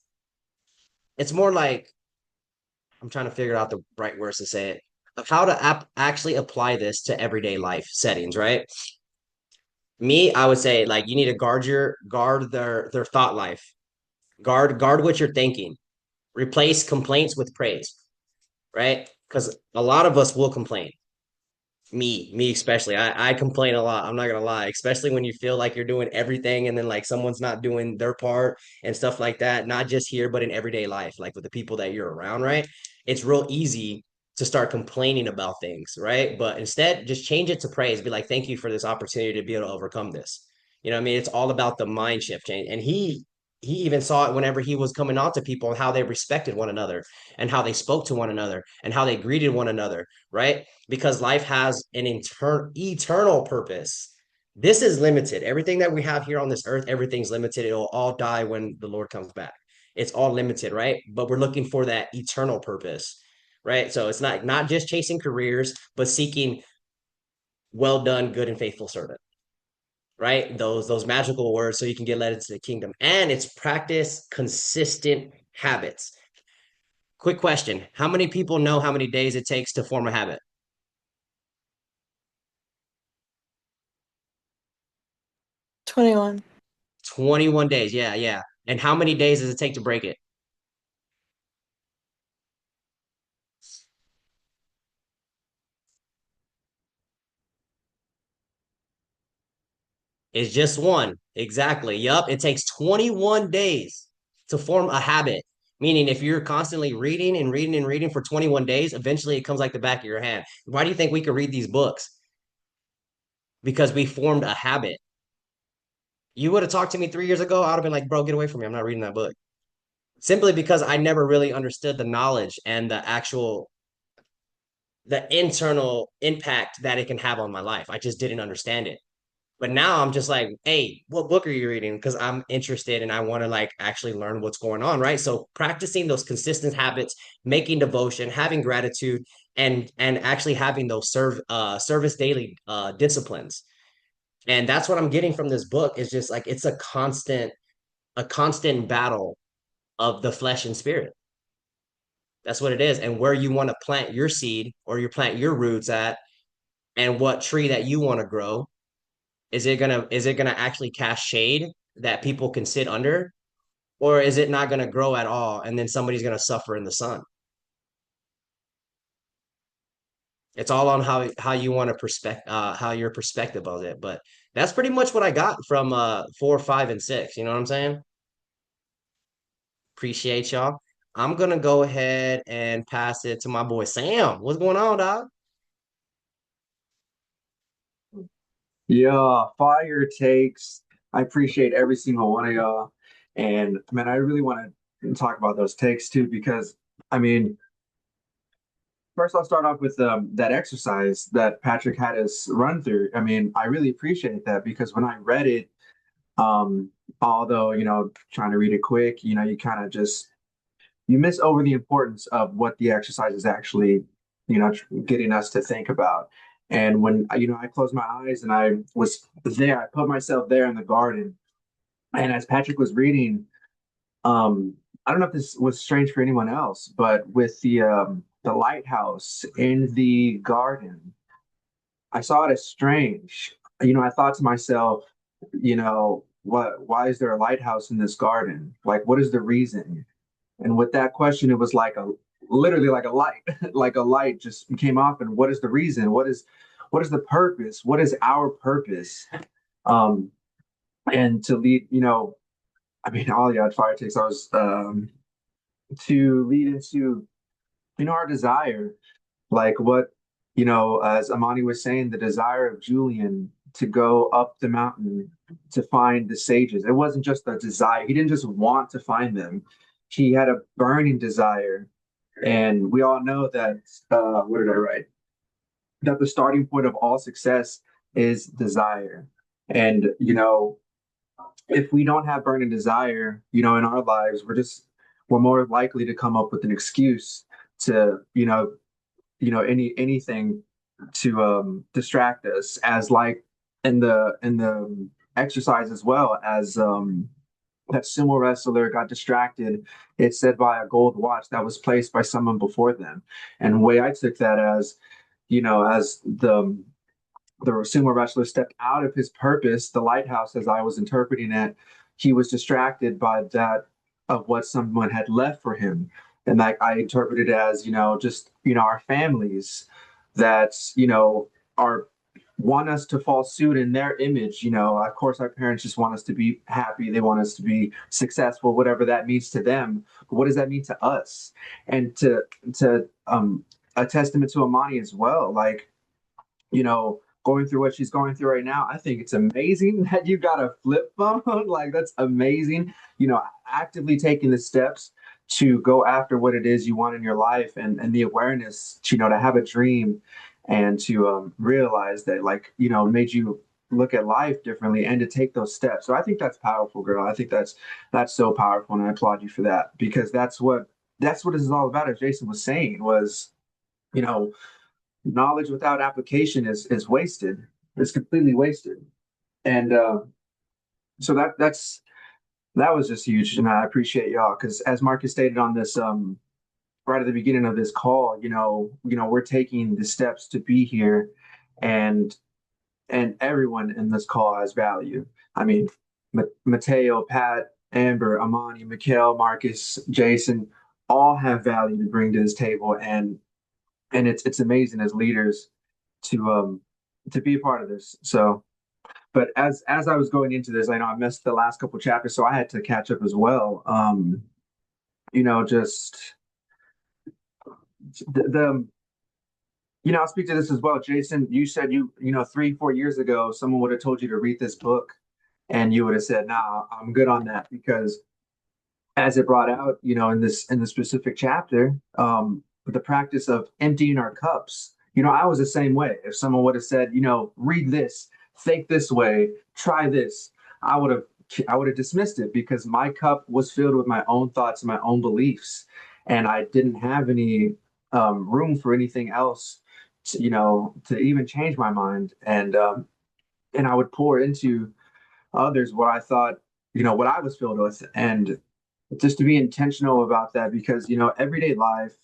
S6: it's more like I'm trying to figure out the right words to say it, of how to actually apply this to everyday life settings, right? Me, I would say like you need to guard their thought life. Guard what you're thinking. Replace complaints with praise, right? Because a lot of us will complain. Me especially. I complain a lot. I'm not gonna lie, especially when you feel like you're doing everything and then like someone's not doing their part and stuff like that. Not just here, but in everyday life, like with the people that you're around, right? It's real easy to start complaining about things, right? But instead, just change it to praise. Be like, thank you for this opportunity to be able to overcome this. You know what I mean? It's all about the mind shift change. And he even saw it whenever he was coming on to people and how they respected one another and how they spoke to one another and how they greeted one another, right? Because life has an eternal purpose. This is limited. Everything that we have here on this earth, everything's limited. It'll all die when the Lord comes back. It's all limited, right? But we're looking for that eternal purpose, right? So it's not just chasing careers, but seeking well done, good and faithful servant, right? Those magical words so you can get led into the kingdom. And it's practice consistent habits. Quick question. How many people know how many days it takes to form a habit?
S7: 21.
S6: 21 days. Yeah, yeah. And how many days does it take to break it? It's just one. Exactly. Yup. It takes 21 days to form a habit. Meaning, if you're constantly reading and reading and reading for 21 days, eventually it comes like the back of your hand. Why do you think we could read these books? Because we formed a habit. You would have talked to me 3 years ago, I would have been like, bro, get away from me. I'm not reading that book. Simply because I never really understood the knowledge and the internal impact that it can have on my life. I just didn't understand it. But now I'm just like, hey, what book are you reading? Because I'm interested and I want to like actually learn what's going on, right? So practicing those consistent habits, making devotion, having gratitude, and actually having those service daily disciplines. And that's what I'm getting from this book is just like it's a constant battle of the flesh and spirit. That's what it is. And where you want to plant your seed or you plant your roots at and what tree that you want to grow. Is it gonna actually cast shade that people can sit under? Or is it not gonna grow at all and then somebody's gonna suffer in the sun? It's all on how you want to how your perspective of it. But that's pretty much what I got from 4, 5, and 6. You know what I'm saying? Appreciate y'all. I'm gonna go ahead and pass it to my boy Sam. What's going on, dog?
S8: Yeah, fire takes. I appreciate every single one of y'all. And man, I really want to talk about those takes too, because I mean, first I'll start off with that exercise that Patrick had us run through. I mean, I really appreciate that because when I read it, um, although, trying to read it quick, you kind of just you miss over the importance of what the exercise is actually, getting us to think about. And when, I closed my eyes and I was there, I put myself there in the garden. And as Patrick was reading, I don't know if this was strange for anyone else, but with the lighthouse in the garden, I saw it as strange. I thought to myself, why is there a lighthouse in this garden? Like, what is the reason? And with that question, it was like literally like a light, like a light just came off. And what is the reason? What is the purpose? What is our purpose? Um, and to lead, I mean, all the fire takes I was to lead into, our desire, like what, as Amani was saying, the desire of Julian to go up the mountain to find the sages. It wasn't just a desire. He didn't just want to find them. He had a burning desire. And we all know that, what did I write? That the starting point of all success is desire. And, if we don't have burning desire, in our lives, we're more likely to come up with an excuse to, anything to distract us, as like in the exercise as well as that sumo wrestler got distracted, it said, by a gold watch that was placed by someone before them. And the way I took that as, as the sumo wrestler stepped out of his purpose, the lighthouse, as I was interpreting it, he was distracted by that of what someone had left for him. And like I interpreted it as, just, our families that, are want us to fall suit in their image. Of course, our parents just want us to be happy. They want us to be successful, whatever that means to them. But what does that mean to us? And to a testament to Amani as well. Like, going through what she's going through right now, I think it's amazing that you got a flip phone. Like, that's amazing. Actively taking the steps to go after what it is you want in your life, and the awareness, to have a dream and to realize that, like, made you look at life differently and to take those steps. So I think that's powerful, girl. I think that's so powerful, and I applaud you for that, because that's what this is all about. As Jason was saying, was, you know knowledge without application is wasted. It's completely wasted. And so that was just huge, and I appreciate y'all, because as Marcus stated on this, right at the beginning of this call, we're taking the steps to be here, and everyone in this call has value. I mean, Mateo, Pat, Amber, Amani, Mikhail, Marcus, Jason, all have value to bring to this table, and it's amazing as leaders to be a part of this. So, but as I was going into this, I know I missed the last couple chapters, so I had to catch up as well. Just the I'll speak to this as well. Jason, you said 3-4 years ago someone would have told you to read this book, and you would have said, "Nah, I'm good on that," because as it brought out, in the specific chapter, the practice of emptying our cups. I was the same way. If someone would have said, read this, think this way, try this, I would have dismissed it, because my cup was filled with my own thoughts and my own beliefs, and I didn't have any room for anything else to even change my mind, and I would pour into others what I thought, what I was filled with, and just to be intentional about that, because everyday life,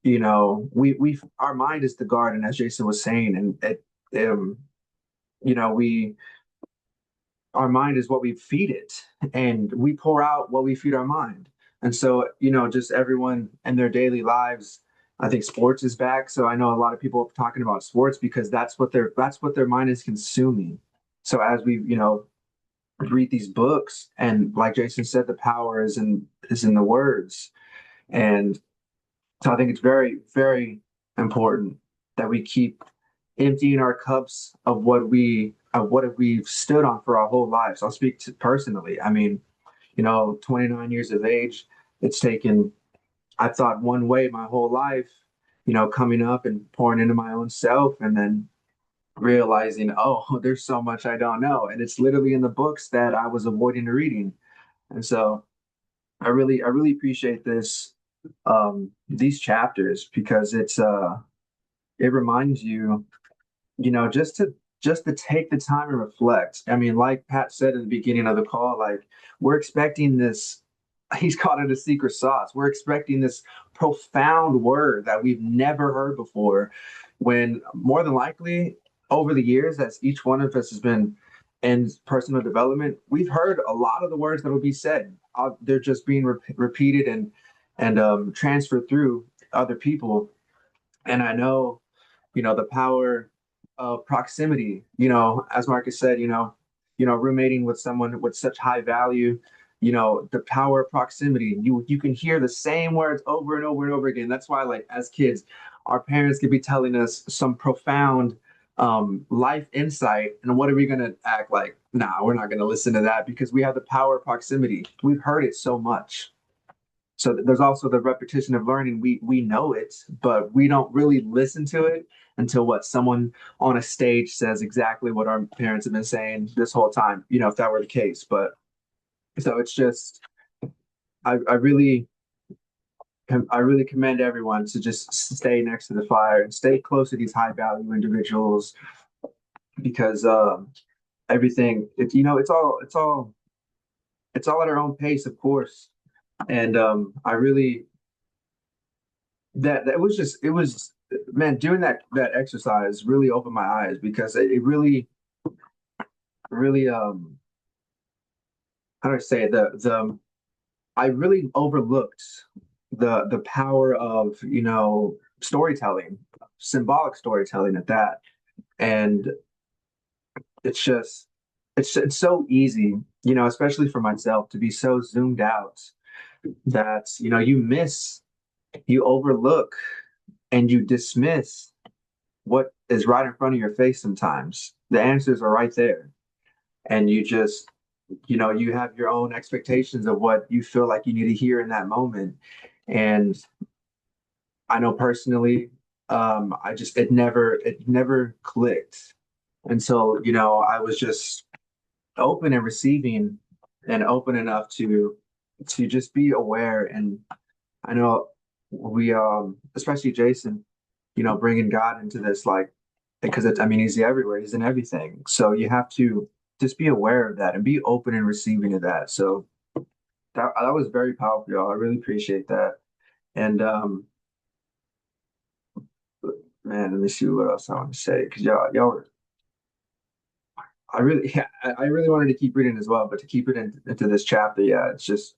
S8: we our mind is the garden, as Jason was saying, and we our mind is what we feed it, and we pour out what we feed our mind. And so, just everyone and their daily lives, I think sports is back. So I know a lot of people are talking about sports, because that's what their mind is consuming. So as we, read these books, and like Jason said, the power is in the words. And so I think it's very, very important that we keep emptying our cups of what we've stood on for our whole lives. I'll speak to personally. I mean, 29 years of age, it's taken, I thought one way my whole life, coming up and pouring into my own self, and then realizing, oh, there's so much I don't know. And it's literally in the books that I was avoiding reading. And so I really appreciate these chapters, because it reminds you, just to take the time and reflect. I mean, like Pat said at the beginning of the call, like, we're expecting this, he's called it a secret sauce. We're expecting this profound word that we've never heard before, when more than likely over the years, as each one of us has been in personal development, we've heard a lot of the words that will be said. They're just being repeated and transferred through other people. And I know, the power of proximity, as Marcus said, roommating with someone with such high value, the power of proximity. You can hear the same words over and over and over again. That's why, like, as kids, our parents could be telling us some profound life insight, and what are we going to act like? Nah, we're not going to listen to that, because we have the power of proximity. We've heard it so much. So there's also the repetition of learning. We know it, but we don't really listen to it until someone on a stage says exactly what our parents have been saying this whole time, if that were the case. But so it's just, I really commend everyone to just stay next to the fire and stay close to these high value individuals, because everything, it's all at our own pace, of course. And I really, that it was, man, doing that exercise really opened my eyes, because it really, how do I say it? The I really overlooked the power of, storytelling, symbolic storytelling at that. And it's just it's so easy, especially for myself to be so zoomed out that, you overlook and you dismiss what is right in front of your face sometimes. The answers are right there. And you just, you have your own expectations of what you feel like you need to hear in that moment. And I know personally, it never clicked until, I was just open and receiving and open enough to just be aware. And I know we, especially Jason, bringing God into this, like, because I mean, he's everywhere, he's in everything. So you have to just be aware of that and be open and receiving of that. So that was very powerful, y'all. I really appreciate that. And man, let me see what else I want to say because y'all were. I really, yeah, I really wanted to keep reading as well, but to keep it into this chapter, yeah, it's just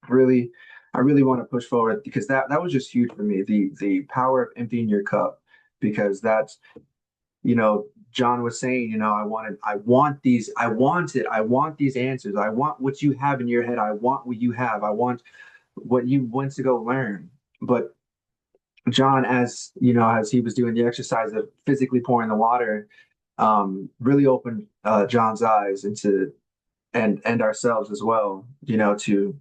S8: really, I really want to push forward because that was just huge for me. The power of emptying your cup, because that's, John was saying, I want these answers. I want what you have in your head. I want what you have. I want what you went to go learn. But John, as he was doing the exercise of physically pouring the water, really opened John's eyes into and ourselves as well, to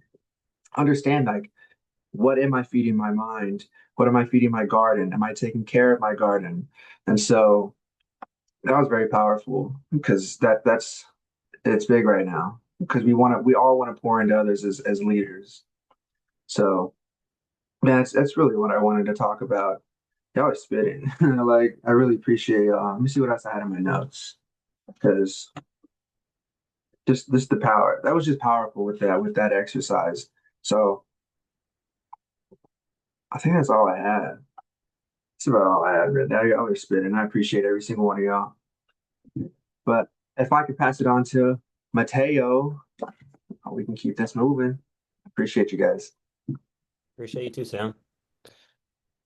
S8: understand, like, what am I feeding my mind? What am I feeding my garden? Am I taking care of my garden? And so that was very powerful because that's it's big right now because we all want to pour into others as leaders. So man, that's really what I wanted to talk about. Y'all are spitting. Like, I really appreciate y'all. Let me see what else I had in my notes. Because just the power. That was just powerful with that exercise. So I think that's all I had. That's about all I had right now. Y'all are spitting. I appreciate every single one of y'all. But if I could pass it on to Mateo, we can keep this moving. Appreciate you guys.
S7: Appreciate you too, Sam.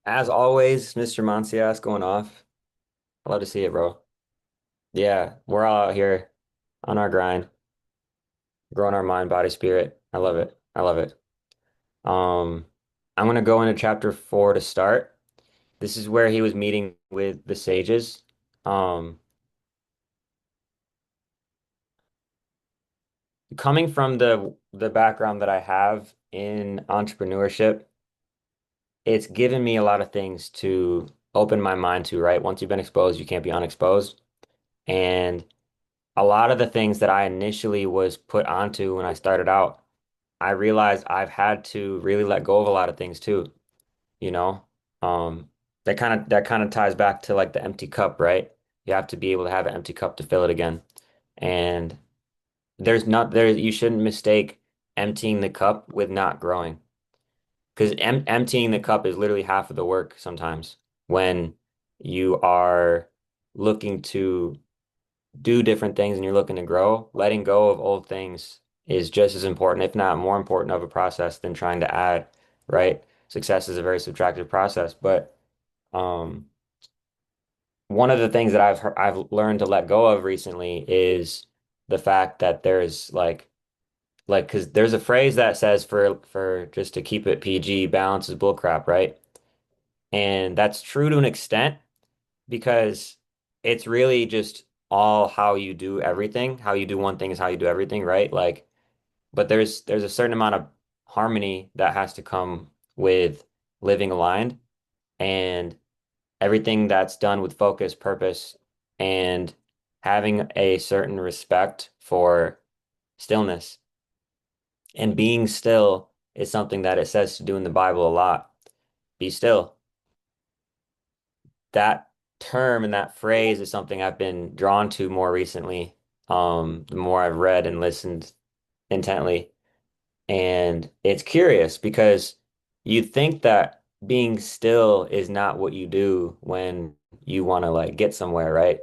S7: As always, Mr. Monsias going off. I love to see it, bro. Yeah, we're all out here on our grind, growing our mind, body, spirit. I love it. I love it. Um, I'm gonna go into chapter 4 to start. This is where he was meeting with the sages. Um, Coming from the background that I have in entrepreneurship, it's given me a lot of things to open my mind to, right? Once you've been exposed, you can't be unexposed. And a lot of the things that I initially was put onto when I started out, I realized I've had to really let go of a lot of things too, you know? Um, that kind of ties back to like the empty cup, right? You have to be able to have an empty cup to fill it again. And you shouldn't mistake emptying the cup with not growing. Because emptying the cup is literally half of the work sometimes when you are looking to do different things and you're looking to grow. Letting go of old things is just as important, if not more important of a process than trying to add, right? Success is a very subtractive process, but um, one of the things that I've learned to let go of recently is the fact that there's like because there's a phrase that says for just to keep it PG, balance is bullcrap, right? And that's true to an extent because it's really just all how you do everything. How you do one thing is how you do everything, right? Like, but there's a certain amount of harmony that has to come with living aligned and everything that's done with focus, purpose, and having a certain respect for stillness. And being still is something that it says to do in the Bible a lot. Be still. That term and that phrase is something I've been drawn to more recently. The more I've read and listened intently. And it's curious because you think that being still is not what you do when you want to like get somewhere, right?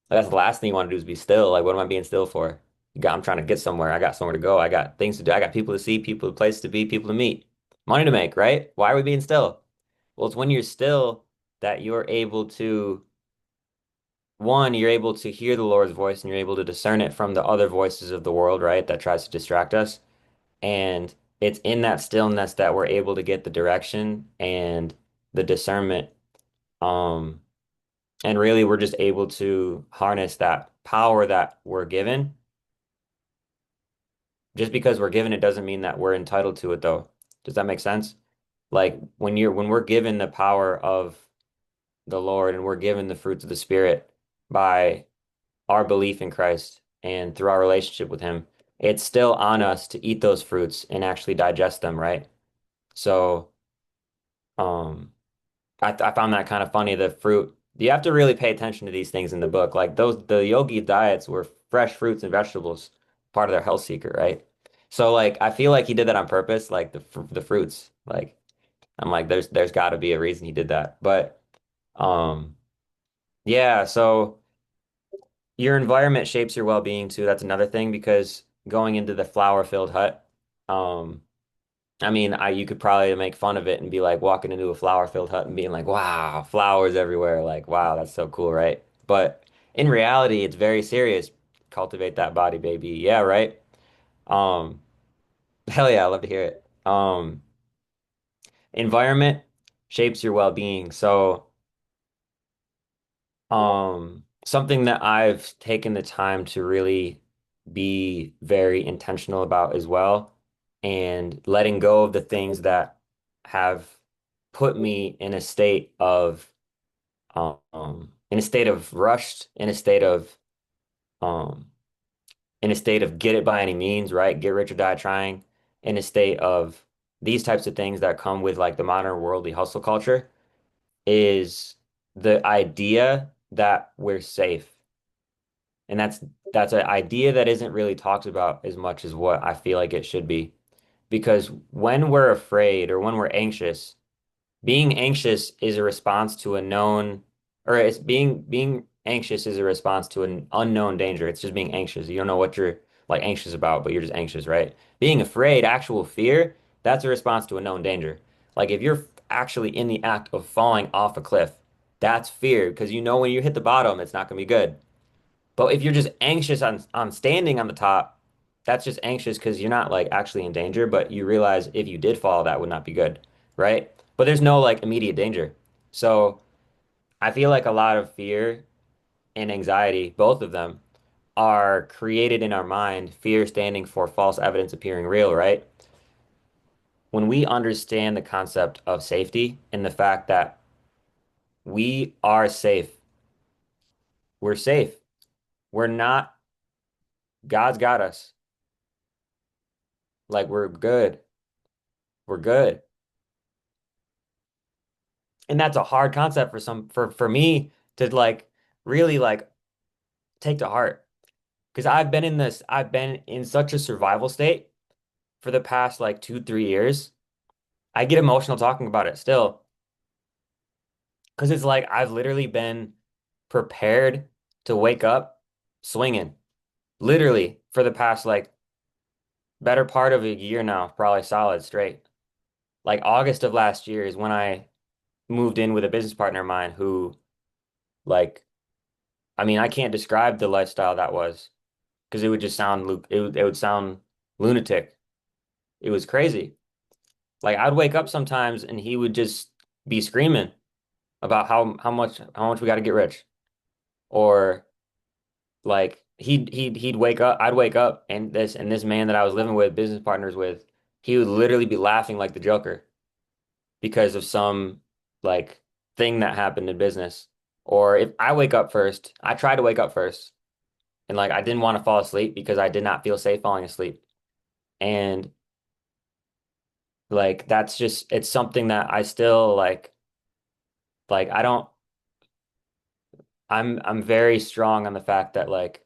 S7: Like, that's the last thing you want to do is be still. Like, what am I being still for? I'm trying to get somewhere. I got somewhere to go. I got things to do. I got people to see, people, places to be, people to meet, money to make, right? Why are we being still? Well, it's when you're still that you're able to, one, you're able to hear the Lord's voice and you're able to discern it from the other voices of the world, right? That tries to distract us. And it's in that stillness that we're able to get the direction and the discernment. Um, and really, we're just able to harness that power that we're given. Just because we're given it doesn't mean that we're entitled to it, though. Does that make sense? Like when we're given the power of the Lord and we're given the fruits of the Spirit by our belief in Christ and through our relationship with Him, it's still on us to eat those fruits and actually digest them, right? So, um, I found that kind of funny. The fruit, you have to really pay attention to these things in the book. Like the yogi diets were fresh fruits and vegetables, part of their health secret, right? So like, I feel like he did that on purpose, like the fruits. Like, I'm like, there's got to be a reason he did that. But, um, yeah. So your environment shapes your well-being too. That's another thing because going into the flower-filled hut, um, I mean, you could probably make fun of it and be like walking into a flower-filled hut and being like, "Wow, flowers everywhere!" Like, "Wow, that's so cool," right? But in reality, it's very serious. Cultivate that body, baby. Yeah, right. Um, hell yeah, I love to hear it. Environment shapes your well-being. So, something that I've taken the time to really be very intentional about as well, and letting go of the things that have put me in a state of rushed, um in a state of get it by any means, right? Get rich or die trying, in a state of these types of things that come with like the modern worldly hustle culture is the idea that we're safe. And that's an idea that isn't really talked about as much as what I feel like it should be. Because when we're afraid or when we're anxious, being anxious is a response to a known, or it's being anxious is a response to an unknown danger. It's just being anxious. You don't know what you're like anxious about, but you're just anxious, right? Being afraid, actual fear, that's a response to a known danger. Like if you're actually in the act of falling off a cliff, that's fear because you know when you hit the bottom, it's not going to be good. But if you're just anxious on standing on the top, that's just anxious because you're not like actually in danger, but you realize if you did fall, that would not be good, right? But there's no like immediate danger. So I feel like a lot of fear and anxiety, both of them, are created in our mind, fear standing for false evidence appearing real, right? When we understand the concept of safety and the fact that we are safe, we're safe. We're not, God's got us. Like we're good. We're good. And that's a hard concept for for me to like really like take to heart because I've been in such a survival state for the past like 2, 3 years. I get emotional talking about it still because it's like I've literally been prepared to wake up swinging literally for the past like better part of a year now, probably solid straight. Like August of last year is when I moved in with a business partner of mine who like I mean, I can't describe the lifestyle that was because it would just sound it would sound lunatic. It was crazy. Like I'd wake up sometimes and he would just be screaming about how much we got to get rich, or like he'd wake up, I'd wake up and this man that I was living with, business partners with, he would literally be laughing like the Joker because of some like thing that happened in business. Or if I wake up first, I try to wake up first. And like I didn't want to fall asleep because I did not feel safe falling asleep. And like that's just it's something that I still like I don't I'm very strong on the fact that like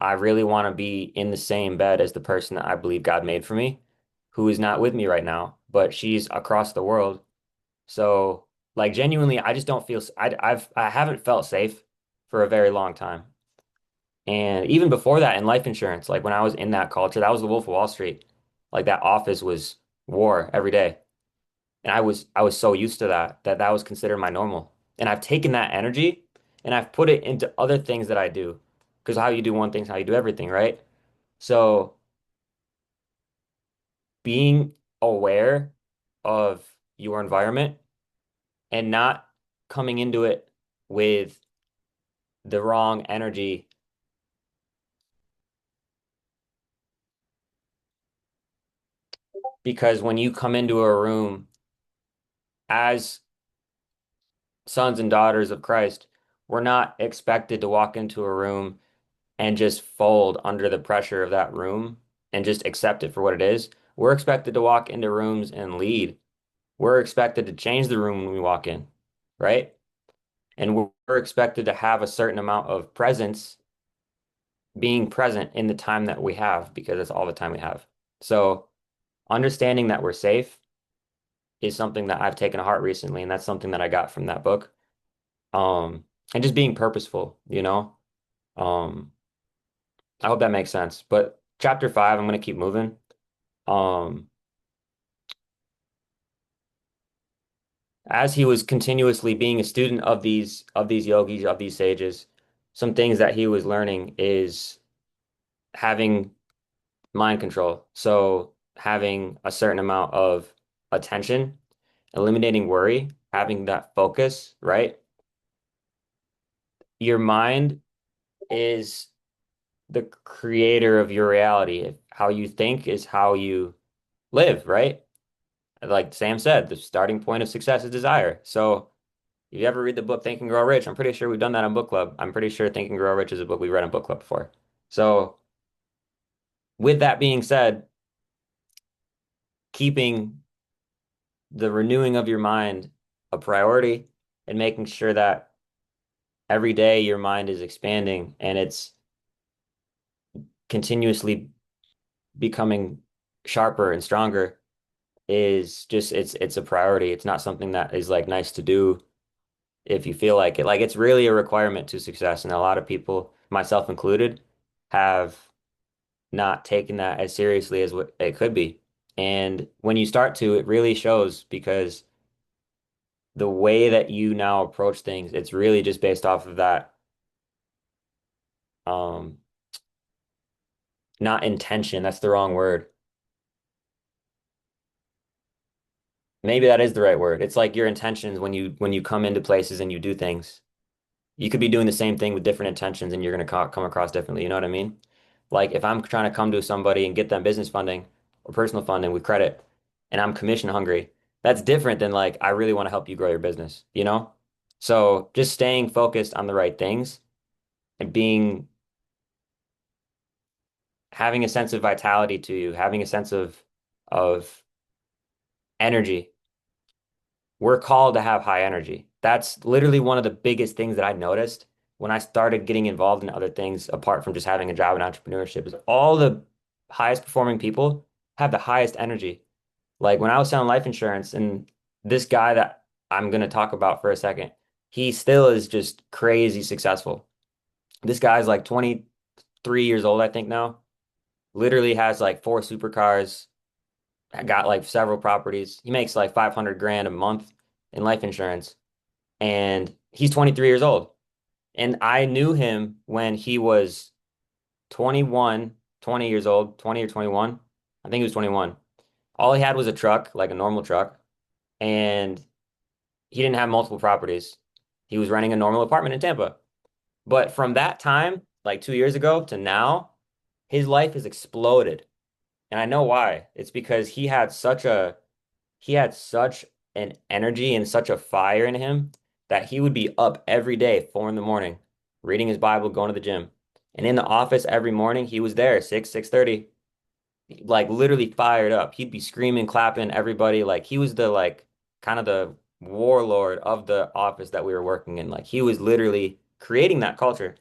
S7: I really want to be in the same bed as the person that I believe God made for me, who is not with me right now, but she's across the world. So like genuinely I just don't feel I haven't felt safe for a very long time. And even before that in life insurance, like when I was in that culture, that was the Wolf of Wall Street. Like that office was war every day. And I was so used to that was considered my normal. And I've taken that energy and I've put it into other things that I do. Because how you do one thing is how you do everything, right? So being aware of your environment and not coming into it with the wrong energy, because when you come into a room as sons and daughters of Christ, we're not expected to walk into a room and just fold under the pressure of that room and just accept it for what it is. We're expected to walk into rooms and lead. We're expected to change the room when we walk in, right? And we're expected to have a certain amount of presence, being present in the time that we have, because that's all the time we have. So understanding that we're safe is something that I've taken to heart recently, and that's something that I got from that book. And just being purposeful, you know. Um, I hope that makes sense. But chapter 5, I'm gonna keep moving. Um, as he was continuously being a student of these yogis, of these sages, some things that he was learning is having mind control. So having a certain amount of attention, eliminating worry, having that focus, right? Your mind is the creator of your reality. How you think is how you live, right? Like Sam said, the starting point of success is desire. So if you ever read the book Think and Grow Rich, I'm pretty sure we've done that on book club. I'm pretty sure Think and Grow Rich is a book we read on book club before. So with that being said, keeping the renewing of your mind a priority and making sure that every day your mind is expanding and it's continuously becoming sharper and stronger is just it's a priority. It's not something that is like nice to do if you feel like it. Like it's really a requirement to success. And a lot of people, myself included, have not taken that as seriously as what it could be. And when you start to, it really shows because the way that you now approach things, it's really just based off of that, um, not intention, that's the wrong word. Maybe that is the right word. It's like your intentions when you come into places and you do things. You could be doing the same thing with different intentions and you're going to come across differently. You know what I mean? Like if I'm trying to come to somebody and get them business funding or personal funding with credit and I'm commission hungry, that's different than like, I really want to help you grow your business, you know? So just staying focused on the right things and having a sense of vitality to you, having a sense of energy. We're called to have high energy. That's literally one of the biggest things that I noticed when I started getting involved in other things apart from just having a job in entrepreneurship is all the highest performing people have the highest energy. Like when I was selling life insurance and this guy that I'm going to talk about for a second, he still is just crazy successful. This guy's like 23 years old, I think now, literally has like 4 supercars, got like several properties. He makes like 500 grand a month in life insurance and he's 23 years old. And I knew him when he was 21, 20 years old, 20 or 21. I think he was 21. All he had was a truck, like a normal truck, and he didn't have multiple properties. He was renting a normal apartment in Tampa. But from that time, like 2 years ago to now, his life has exploded. And I know why. It's because he had such an energy and such a fire in him that he would be up every day, 4 in the morning, reading his Bible, going to the gym. And in the office every morning, he was there, 6:30, like literally fired up. He'd be screaming, clapping, everybody. Like he was the like kind of the warlord of the office that we were working in. Like he was literally creating that culture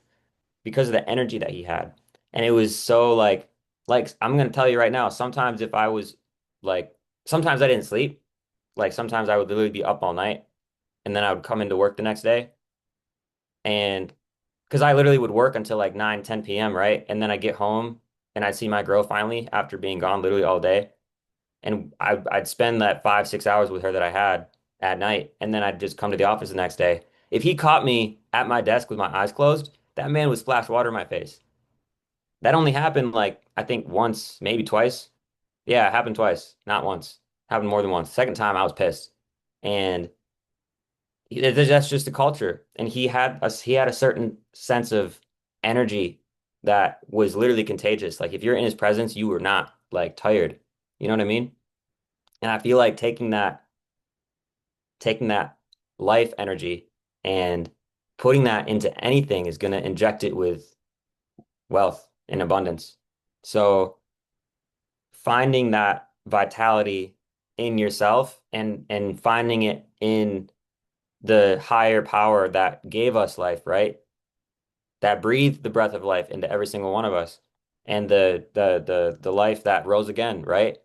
S7: because of the energy that he had. And it was so like I'm gonna tell you right now, sometimes if I was like sometimes I didn't sleep. Like sometimes I would literally be up all night and then I would come into work the next day and because I literally would work until like 9, 10 p.m., right? And then I get home and I'd see my girl finally after being gone literally all day. And I'd spend that 5, 6 hours with her that I had at night. And then I'd just come to the office the next day. If he caught me at my desk with my eyes closed, that man would splash water in my face. That only happened like, I think once, maybe twice. Yeah, it happened twice, not once. Happened more than once. Second time I was pissed. And that's just the culture. And he had a certain sense of energy that was literally contagious. Like if you're in his presence, you were not like tired. You know what I mean? And I feel like taking that life energy and putting that into anything is going to inject it with wealth and abundance. So finding that vitality in yourself and finding it in the higher power that gave us life, right? That breathed the breath of life into every single one of us. And the life that rose again, right?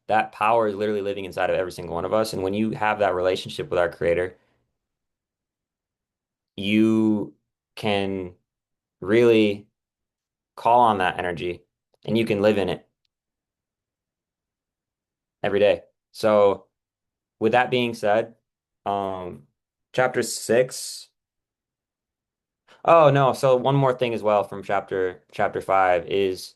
S7: That power is literally living inside of every single one of us. And when you have that relationship with our creator, you can really call on that energy and you can live in it every day. So with that being said, um, chapter 6. Oh no, so one more thing as well from chapter 5 is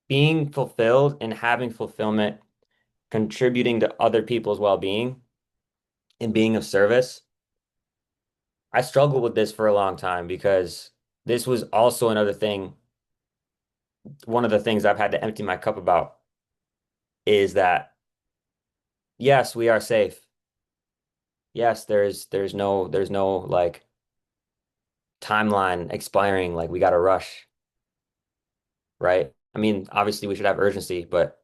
S7: being fulfilled and having fulfillment, contributing to other people's well-being and being of service. I struggled with this for a long time because this was also another thing, one of the things I've had to empty my cup about is that yes, we are safe. Yes, there's no like timeline expiring, like we got to rush, right? I mean, obviously we should have urgency, but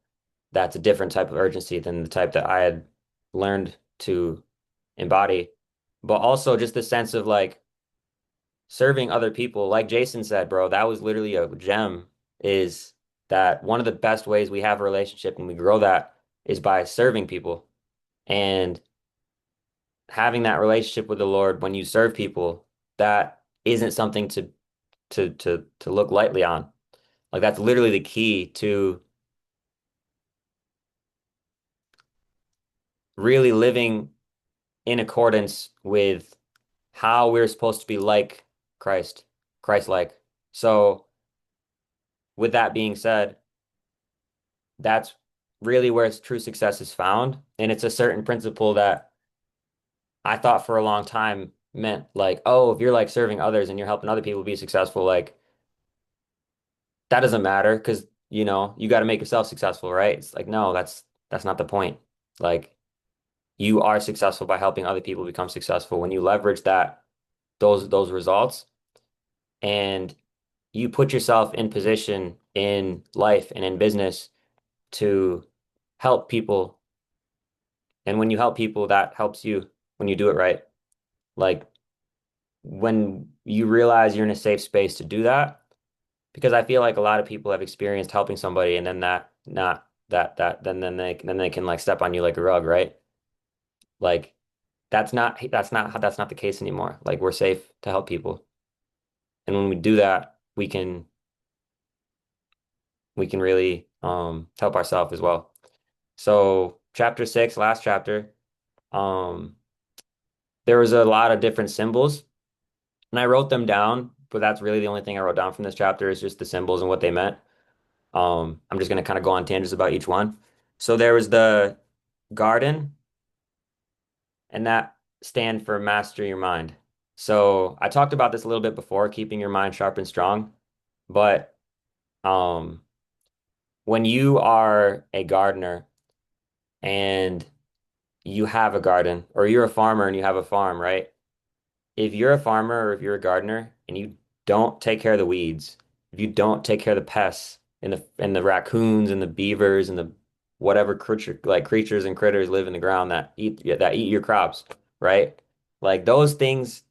S7: that's a different type of urgency than the type that I had learned to embody. But also just the sense of like serving other people, like Jason said, bro, that was literally a gem, is that one of the best ways we have a relationship and we grow that is by serving people. And having that relationship with the Lord when you serve people, that isn't something to look lightly on. Like that's literally the key to really living in accordance with how we're supposed to be like Christ, Christ-like. So with that being said, that's really where true success is found. And it's a certain principle that I thought for a long time meant like, oh, if you're like serving others and you're helping other people be successful, like that doesn't matter because you got to make yourself successful, right? It's like, no, that's not the point. Like you are successful by helping other people become successful. When you leverage those results and you put yourself in position in life and in business to help people. And when you help people, that helps you when you do it right. Like when you realize you're in a safe space to do that, because I feel like a lot of people have experienced helping somebody and then that not that that then they can like step on you like a rug, right? Like that's not the case anymore. Like we're safe to help people. And when we do that, we can really help ourselves as well. So chapter 6, last chapter, um there was a lot of different symbols and I wrote them down, but that's really the only thing I wrote down from this chapter is just the symbols and what they meant. I'm just going to kind of go on tangents about each one. So there was the garden, and that stand for master your mind. So I talked about this a little bit before, keeping your mind sharp and strong. But um, when you are a gardener and you have a garden, or you're a farmer and you have a farm, right? If you're a farmer or if you're a gardener and you don't take care of the weeds, if you don't take care of the pests and the raccoons and the beavers and the whatever creatures and critters live in the ground that eat your crops, right? Like those things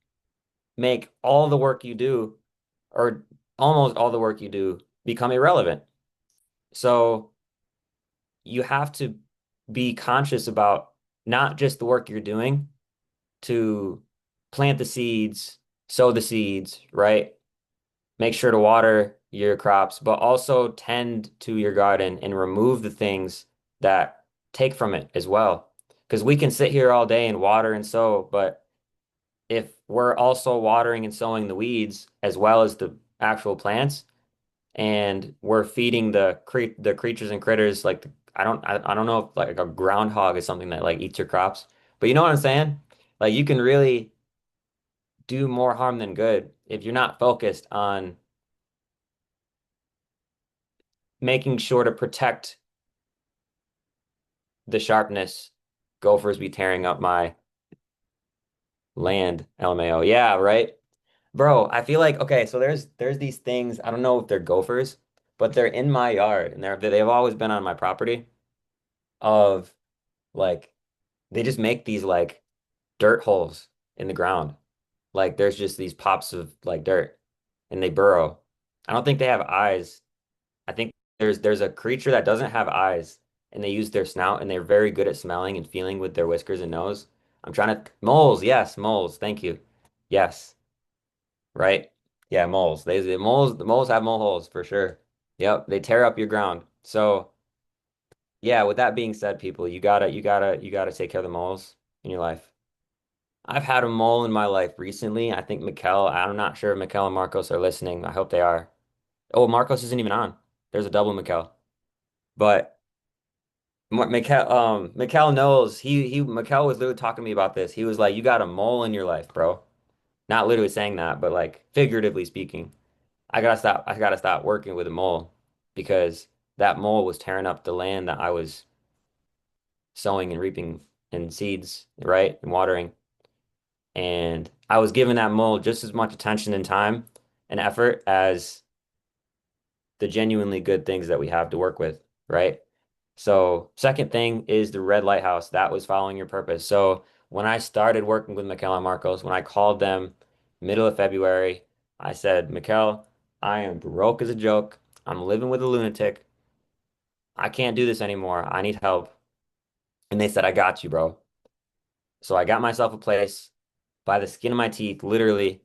S7: make all the work you do or almost all the work you do become irrelevant. So you have to be conscious about not just the work you're doing to plant the seeds, sow the seeds, right? Make sure to water your crops, but also tend to your garden and remove the things that take from it as well. Because we can sit here all day and water and sow, but if we're also watering and sowing the weeds as well as the actual plants, and we're feeding the creatures and critters like I don't know if like a groundhog is something that like eats your crops, but you know what I'm saying? Like you can really do more harm than good if you're not focused on making sure to protect the sharpness. Gophers be tearing up my land, LMAO. Yeah, right. Bro, I feel like okay, so there's these things, I don't know if they're gophers, but they're in my yard and they've always been on my property of like they just make these like dirt holes in the ground. Like there's just these pops of like dirt and they burrow. I don't think they have eyes. I think there's a creature that doesn't have eyes and they use their snout and they're very good at smelling and feeling with their whiskers and nose. I'm trying to moles, yes, moles. Thank you. Yes, right? Yeah, moles. The moles have mole holes for sure. Yep, they tear up your ground. So, yeah, with that being said, people, you gotta take care of the moles in your life. I've had a mole in my life recently. I think I'm not sure if Mikkel and Marcos are listening. I hope they are. Oh, Marcos isn't even on. There's a double Mikkel. But Mikkel knows Mikkel was literally talking to me about this. He was like, "You got a mole in your life, bro." Not literally saying that, but like figuratively speaking. I gotta stop working with a mole because that mole was tearing up the land that I was sowing and reaping and seeds, right? And watering. And I was giving that mole just as much attention and time and effort as the genuinely good things that we have to work with, right? So, second thing is the red lighthouse. That was following your purpose. So, when I started working with Mikkel and Marcos, when I called them middle of February, I said, Mikkel, I am broke as a joke. I'm living with a lunatic. I can't do this anymore. I need help. And they said, I got you, bro. So I got myself a place by the skin of my teeth, literally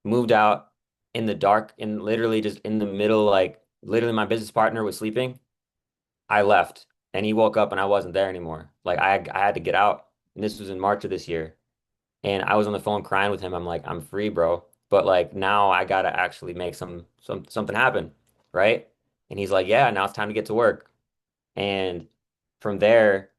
S7: moved out in the dark and literally just in the middle, like literally my business partner was sleeping. I left and he woke up and I wasn't there anymore. Like I had to get out. And this was in March of this year. And I was on the phone crying with him. I'm like, I'm free, bro. But like now I gotta actually make something happen, right? And he's like, yeah, now it's time to get to work. And from there,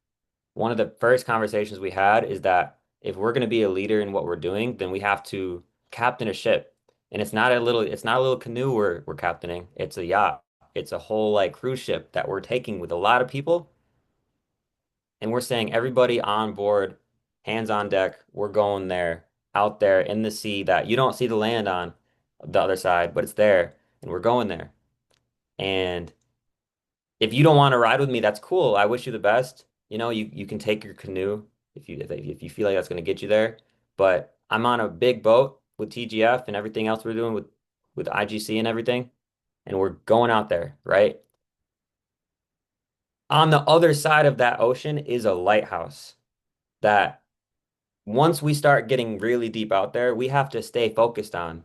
S7: one of the first conversations we had is that if we're going to be a leader in what we're doing, then we have to captain a ship. And it's not a little canoe we're captaining. It's a yacht. It's a whole like cruise ship that we're taking with a lot of people. And we're saying everybody on board, hands on deck, we're going there, out there in the sea that you don't see the land on the other side, but it's there. And we're going there. And if you don't want to ride with me, that's cool. I wish you the best. You know, you can take your canoe if you feel like that's going to get you there. But I'm on a big boat with TGF and everything else we're doing with IGC and everything, and we're going out there, right? On the other side of that ocean is a lighthouse that once we start getting really deep out there, we have to stay focused on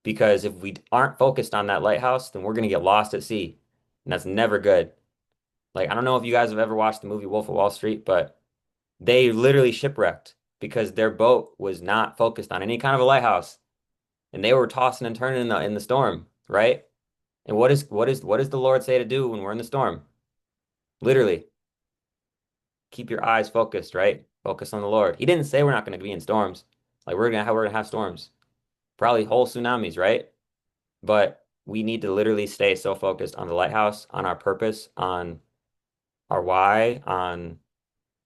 S7: because if we aren't focused on that lighthouse, then we're going to get lost at sea, and that's never good. Like, I don't know if you guys have ever watched the movie Wolf of Wall Street, but they literally shipwrecked because their boat was not focused on any kind of a lighthouse, and they were tossing and turning in the storm, right? And what does the Lord say to do when we're in the storm? Literally, keep your eyes focused, right? Focus on the Lord. He didn't say we're not going to be in storms. Like we're gonna have storms, probably whole tsunamis, right? But we need to literally stay so focused on the lighthouse, on our purpose, on our why, on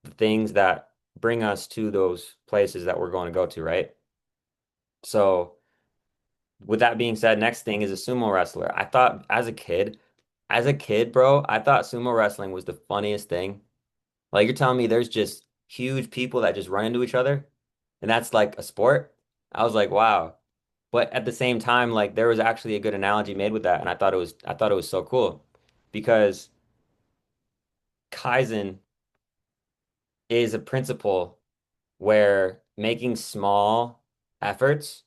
S7: the things that bring us to those places that we're going to go to, right? So, with that being said, next thing is a sumo wrestler. I thought as a kid, bro, I thought sumo wrestling was the funniest thing. Like you're telling me there's just huge people that just run into each other and that's like a sport. I was like, wow. But at the same time, like there was actually a good analogy made with that and I thought it was so cool because Kaizen is a principle where making small efforts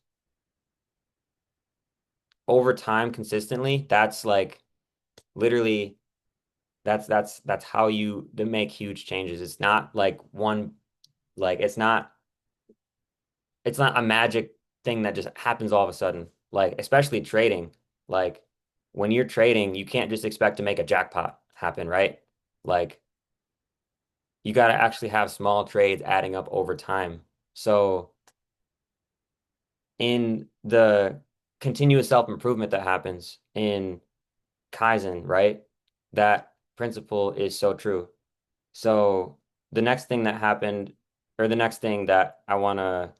S7: over time consistently, that's like literally that's how you to make huge changes. It's not like one like it's not a magic thing that just happens all of a sudden. Like especially trading. Like when you're trading, you can't just expect to make a jackpot happen, right? Like you got to actually have small trades adding up over time. So in the continuous self-improvement that happens in Kaizen, right? That principle is so true. So the next thing that happened, or the next thing that I want to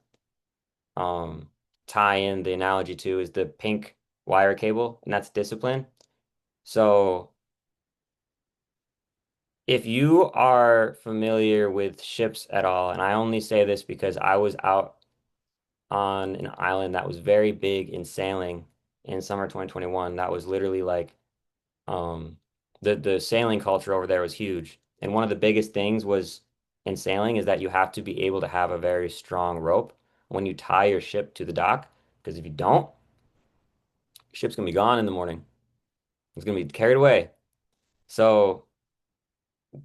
S7: um, tie in the analogy to is the pink wire cable, and that's discipline. So if you are familiar with ships at all, and I only say this because I was out on an island that was very big in sailing in summer 2021, that was literally like um the sailing culture over there was huge. And one of the biggest things was in sailing is that you have to be able to have a very strong rope when you tie your ship to the dock, because if you don't, your ship's gonna be gone in the morning. It's gonna be carried away. So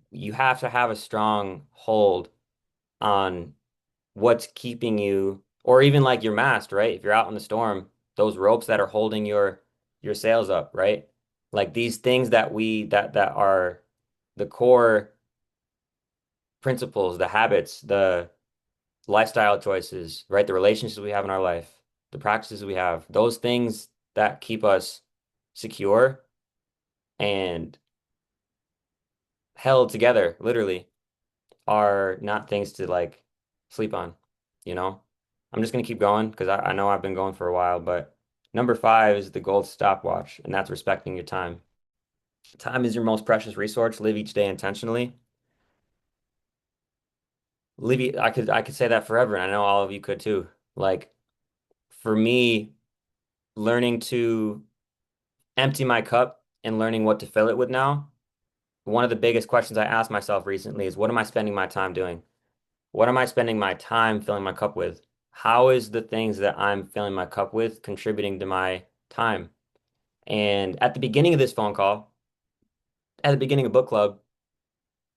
S7: you have to have a strong hold on what's keeping you, or even like your mast, right? If you're out in the storm, those ropes that are holding your sails up, right? Like these things that that are the core principles, the habits, the lifestyle choices, right? The relationships we have in our life, the practices we have, those things that keep us secure and held together, literally, are not things to like sleep on, you know? I'm just gonna keep going because I know I've been going for a while, but number five is the gold stopwatch, and that's respecting your time. Time is your most precious resource. Live each day intentionally. I could say that forever, and I know all of you could too. Like for me, learning to empty my cup and learning what to fill it with now, one of the biggest questions I asked myself recently is what am I spending my time doing? What am I spending my time filling my cup with? How is the things that I'm filling my cup with contributing to my time? And at the beginning of this phone call, at the beginning of book club,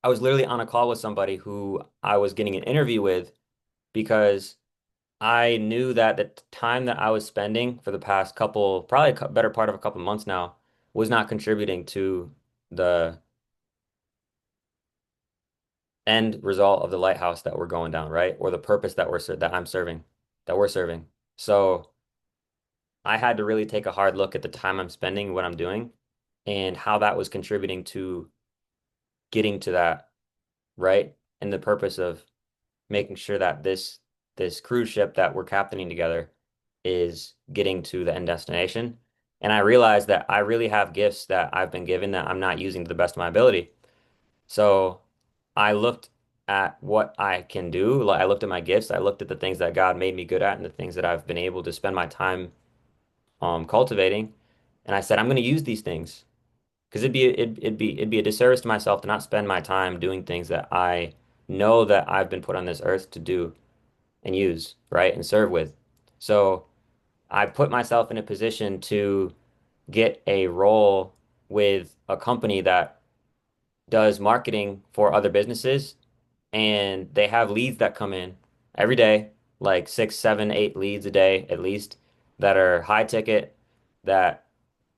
S7: I was literally on a call with somebody who I was getting an interview with because I knew that the time that I was spending for the past couple, probably a better part of a couple months now, was not contributing to the end result of the lighthouse that we're going down, right? Or the purpose that that I'm serving, that we're serving. So I had to really take a hard look at the time I'm spending, what I'm doing, and how that was contributing to getting to that, right? And the purpose of making sure that this cruise ship that we're captaining together is getting to the end destination. And I realized that I really have gifts that I've been given that I'm not using to the best of my ability. So I looked at what I can do. Like I looked at my gifts. I looked at the things that God made me good at and the things that I've been able to spend my time cultivating. And I said, I'm going to use these things because it'd be a disservice to myself to not spend my time doing things that I know that I've been put on this earth to do and use, right? And serve with. So I put myself in a position to get a role with a company that does marketing for other businesses, and they have leads that come in every day, like six, seven, eight leads a day at least, that are high ticket, that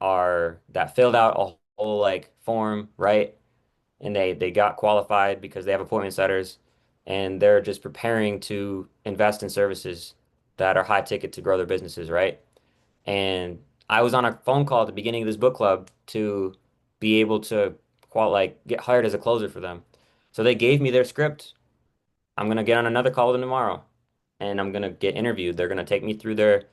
S7: that filled out a whole like form, right? And they got qualified because they have appointment setters, and they're just preparing to invest in services that are high ticket to grow their businesses, right? And I was on a phone call at the beginning of this book club to be able to like get hired as a closer for them. So they gave me their script. I'm gonna get on another call with them tomorrow, and I'm gonna get interviewed. They're gonna take me through their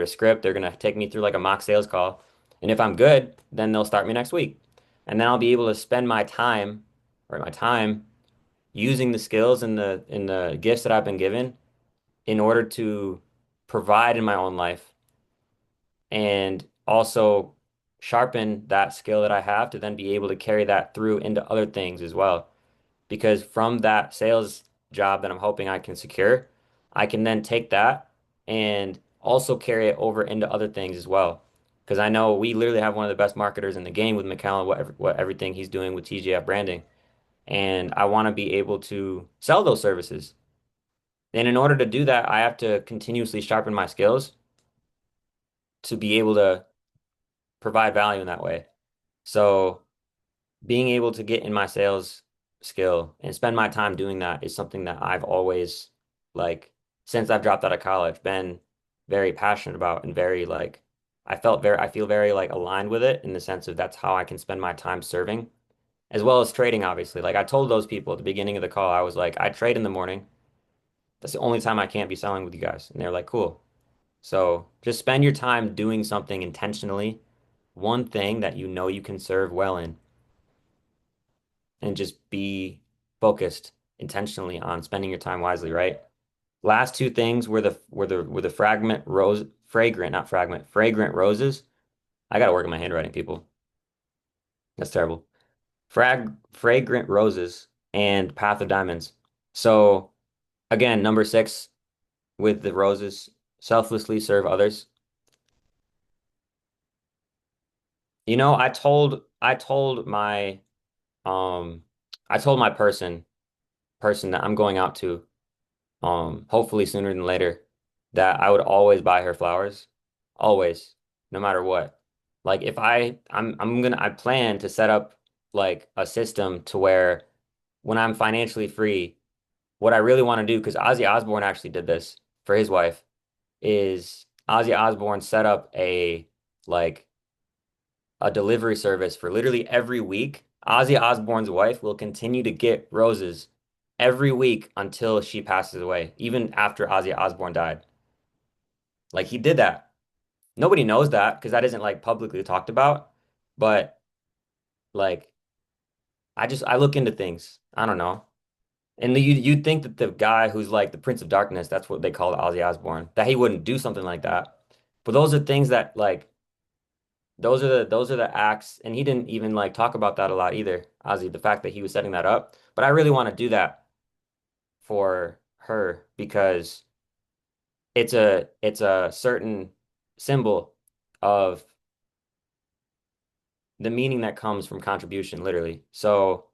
S7: script. They're gonna take me through like a mock sales call, and if I'm good, then they'll start me next week, and then I'll be able to spend my time using the skills and the gifts that I've been given in order to provide in my own life and also sharpen that skill that I have to then be able to carry that through into other things as well. Because from that sales job that I'm hoping I can secure, I can then take that and also carry it over into other things as well. Because I know we literally have one of the best marketers in the game with McCallum, what everything he's doing with TGF branding. And I want to be able to sell those services. And in order to do that, I have to continuously sharpen my skills to be able to provide value in that way. So being able to get in my sales skill and spend my time doing that is something that I've always, like, since I've dropped out of college, been very passionate about and very like I feel very like aligned with it in the sense of that's how I can spend my time serving as well as trading, obviously. Like I told those people at the beginning of the call, I was like, I trade in the morning. That's the only time I can't be selling with you guys. And they're like, cool. So just spend your time doing something intentionally, one thing that you know you can serve well in, and just be focused intentionally on spending your time wisely, right? Last two things were the fragrant roses. I gotta work on my handwriting, people. That's terrible. Fragrant roses and Path of Diamonds. So again, number six with the roses, selflessly serve others. You know, um I told my person that I'm going out to, hopefully sooner than later, that I would always buy her flowers. Always, no matter what. Like if I plan to set up like a system to where when I'm financially free, what I really want to do, because Ozzy Osbourne actually did this for his wife, is Ozzy Osbourne set up like a delivery service for literally every week. Ozzy Osbourne's wife will continue to get roses every week until she passes away, even after Ozzy Osbourne died. Like he did that. Nobody knows that because that isn't like publicly talked about. But like I look into things. I don't know. And you'd think that the guy who's like the Prince of Darkness, that's what they call Ozzy Osbourne, that he wouldn't do something like that. But those are things that like those are the acts, and he didn't even like talk about that a lot either, Ozzy, the fact that he was setting that up. But I really want to do that for her because it's a certain symbol of the meaning that comes from contribution, literally. So,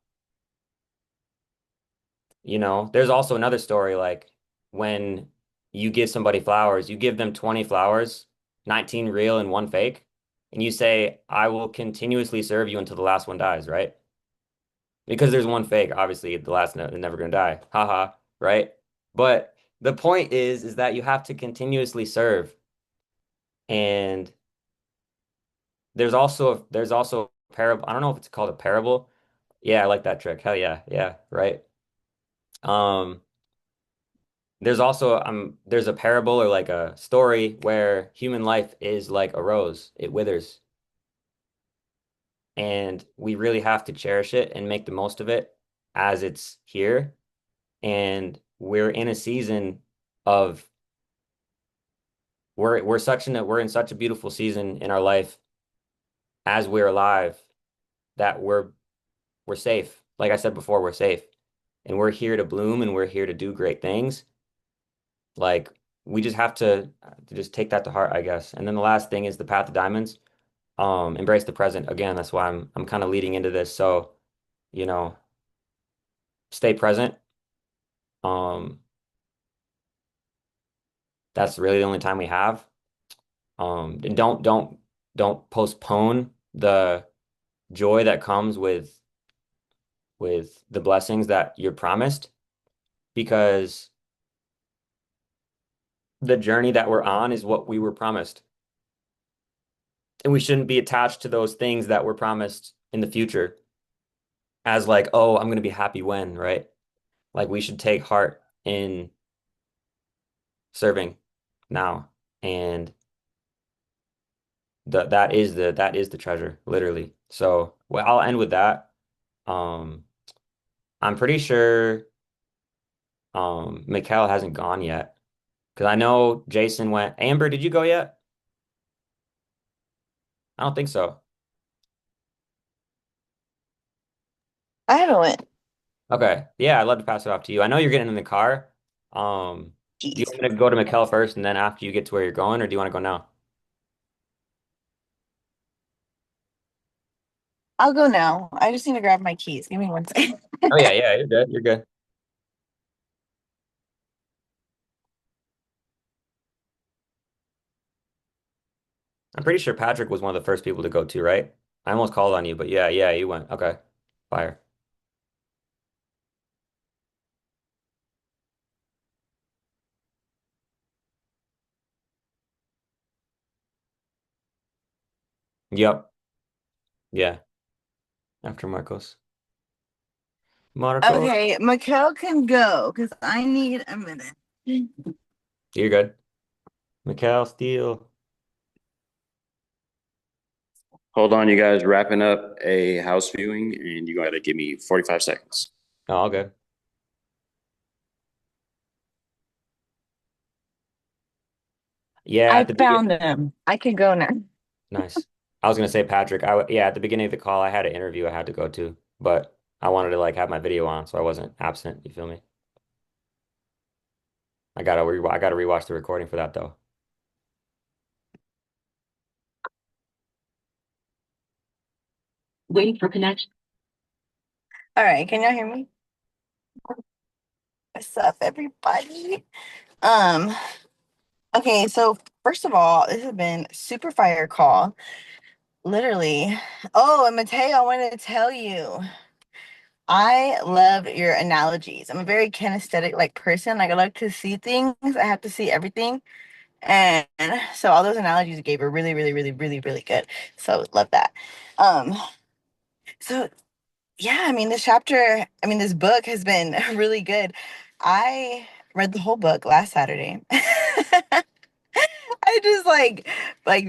S7: there's also another story like when you give somebody flowers, you give them 20 flowers, 19 real and one fake, and you say, I will continuously serve you until the last one dies, right? Because there's one fake, obviously the last no, they're never gonna die. Haha, right? But the point is that you have to continuously serve. And there's also a parable. I don't know if it's called a parable. Yeah, I like that trick. Hell yeah. Yeah, right. Um, there's a parable or like a story where human life is like a rose. It withers. And we really have to cherish it and make the most of it as it's here. And we're in a season of we're in such a beautiful season in our life as we're alive that we're safe. Like I said before, we're safe. And we're here to bloom and we're here to do great things. Like we just have to just take that to heart, I guess. And then the last thing is the path of diamonds. Embrace the present. Again, that's why I'm kind of leading into this. So, you know, stay present. Um, that's really the only time we have. And don't postpone the joy that comes with the blessings that you're promised because the journey that we're on is what we were promised. And we shouldn't be attached to those things that were promised in the future as like, oh, I'm going to be happy when, right? Like we should take heart in serving now. And that is the treasure, literally. So, well, I'll end with that. Um, I'm pretty sure Mikhail hasn't gone yet. Because I know Jason went. Amber, did you go yet? I don't think so.
S9: I haven't went.
S7: Okay. Yeah, I'd love to pass it off to you. I know you're getting in the car. Do you
S9: Keys.
S7: want me to go to Mikkel first and then after you get to where you're going, or do you want to go now?
S9: I'll go now. I just need to grab my keys. Give me one second.
S7: Oh yeah, yeah, you're good. You're good. I'm pretty sure Patrick was one of the first people to go to, right? I almost called on you, but yeah, yeah, you went. Okay. Fire. Yep. Yeah. After Marcos. Marcos.
S9: Okay, Mikkel can go because I need a minute.
S7: You're good. Mikhail Steele.
S2: Hold on, you guys. Wrapping up a house viewing, and you got to give me 45 seconds.
S7: Oh, all good. Yeah,
S9: I
S7: at the
S9: found
S7: beginning.
S9: them. I can go now.
S7: Nice. I was gonna say Patrick. Yeah, at the beginning of the call, I had an interview I had to go to, but I wanted to like have my video on, so I wasn't absent. You feel me? I gotta rewatch the recording for that though.
S9: Waiting for connection. All right, can y'all hear me? What's up, everybody? Um, okay, so first of all, this has been super fire call. Literally. Oh, and Mateo, I wanted to tell you, I love your analogies. I'm a very kinesthetic like person. Like I like to see things. I have to see everything. And so all those analogies you gave are really, really, really, really, really good. So love that. Um, so yeah, I mean this book has been really good. I read the whole book last Saturday. I just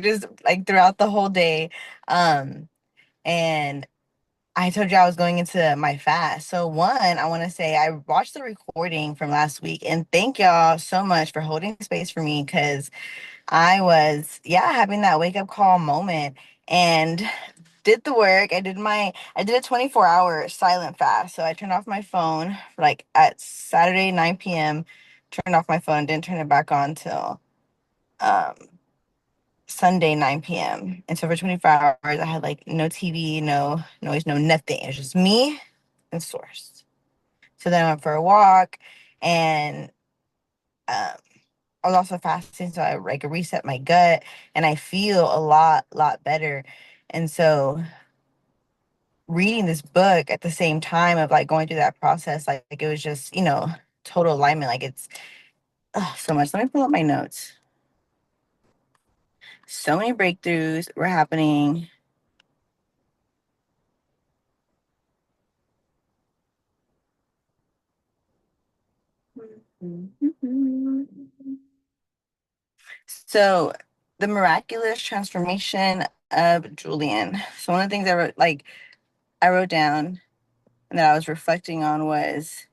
S9: just like throughout the whole day. And I told you I was going into my fast. So one, I want to say I watched the recording from last week and thank y'all so much for holding space for me because I was, yeah, having that wake up call moment and did the work. I did a 24-hour silent fast. So I turned off my phone like at Saturday, 9 p.m., turned off my phone, didn't turn it back on till um, Sunday, 9 p.m. And so for 24 hours, I had like no TV, no noise, no nothing. It was just me and Source. So then I went for a walk and um, I was also fasting, so I like reset my gut and I feel a lot better. And so reading this book at the same time of like going through that process, like it was just, total alignment. Like it's so much. Let me pull up my notes. So many breakthroughs were happening. So the miraculous transformation of Julian. So one of the things I wrote down and that I was reflecting on was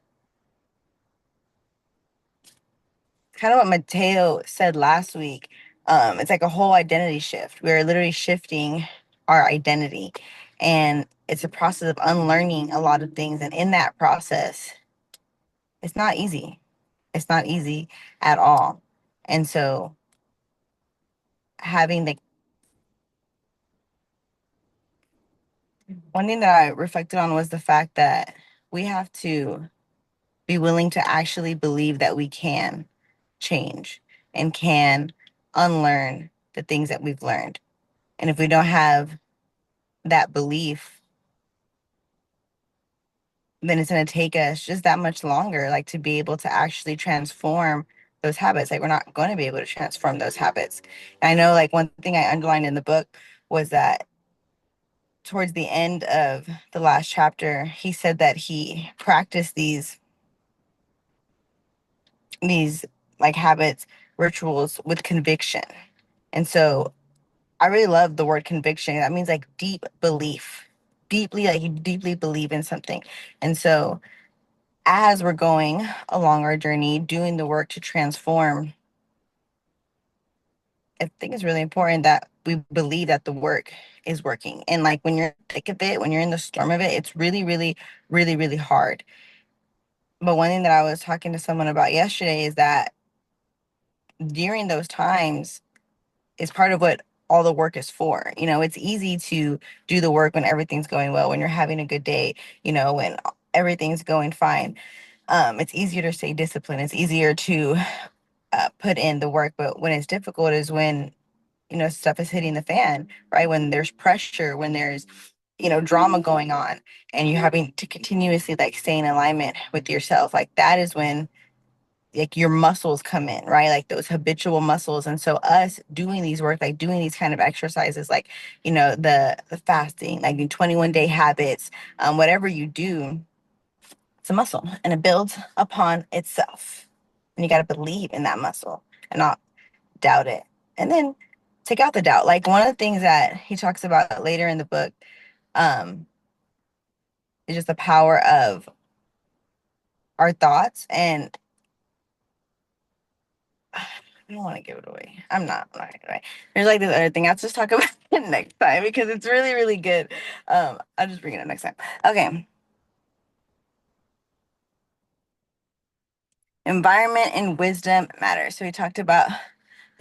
S9: kind of what Mateo said last week. It's like a whole identity shift. We're literally shifting our identity. And it's a process of unlearning a lot of things. And in that process, it's not easy. It's not easy at all. And so having the one thing that I reflected on was the fact that we have to be willing to actually believe that we can change and can unlearn the things that we've learned. And if we don't have that belief, then it's going to take us just that much longer, like to be able to actually transform those habits. Like we're not going to be able to transform those habits. And I know like one thing I underlined in the book was that towards the end of the last chapter, he said that he practiced these like habits, rituals with conviction. And so I really love the word conviction. That means like deep belief, deeply, like you deeply believe in something. And so as we're going along our journey, doing the work to transform, I think it's really important that we believe that the work is working. And like when you're in the thick of it, when you're in the storm of it, it's really, really, really, really hard. But one thing that I was talking to someone about yesterday is that during those times is part of what all the work is for. You know, it's easy to do the work when everything's going well, when you're having a good day, you know, when everything's going fine. It's easier to stay disciplined. It's easier to put in the work. But when it's difficult is when, you know, stuff is hitting the fan, right? When there's pressure, when there's, you know, drama going on and you're having to continuously like stay in alignment with yourself. Like that is when like your muscles come in, right? Like those habitual muscles. And so us doing these work, like doing these kind of exercises, like, you know, the fasting, like the 21-day habits, whatever you do, it's a muscle and it builds upon itself. And you got to believe in that muscle and not doubt it. And then take out the doubt. Like one of the things that he talks about later in the book, um, is just the power of our thoughts. And I don't want to give it away. I'm not gonna. There's like this other thing. I'll just talk about it next time because it's really, really good. I'll just bring it up next time. Okay. Environment and wisdom matter. So we talked about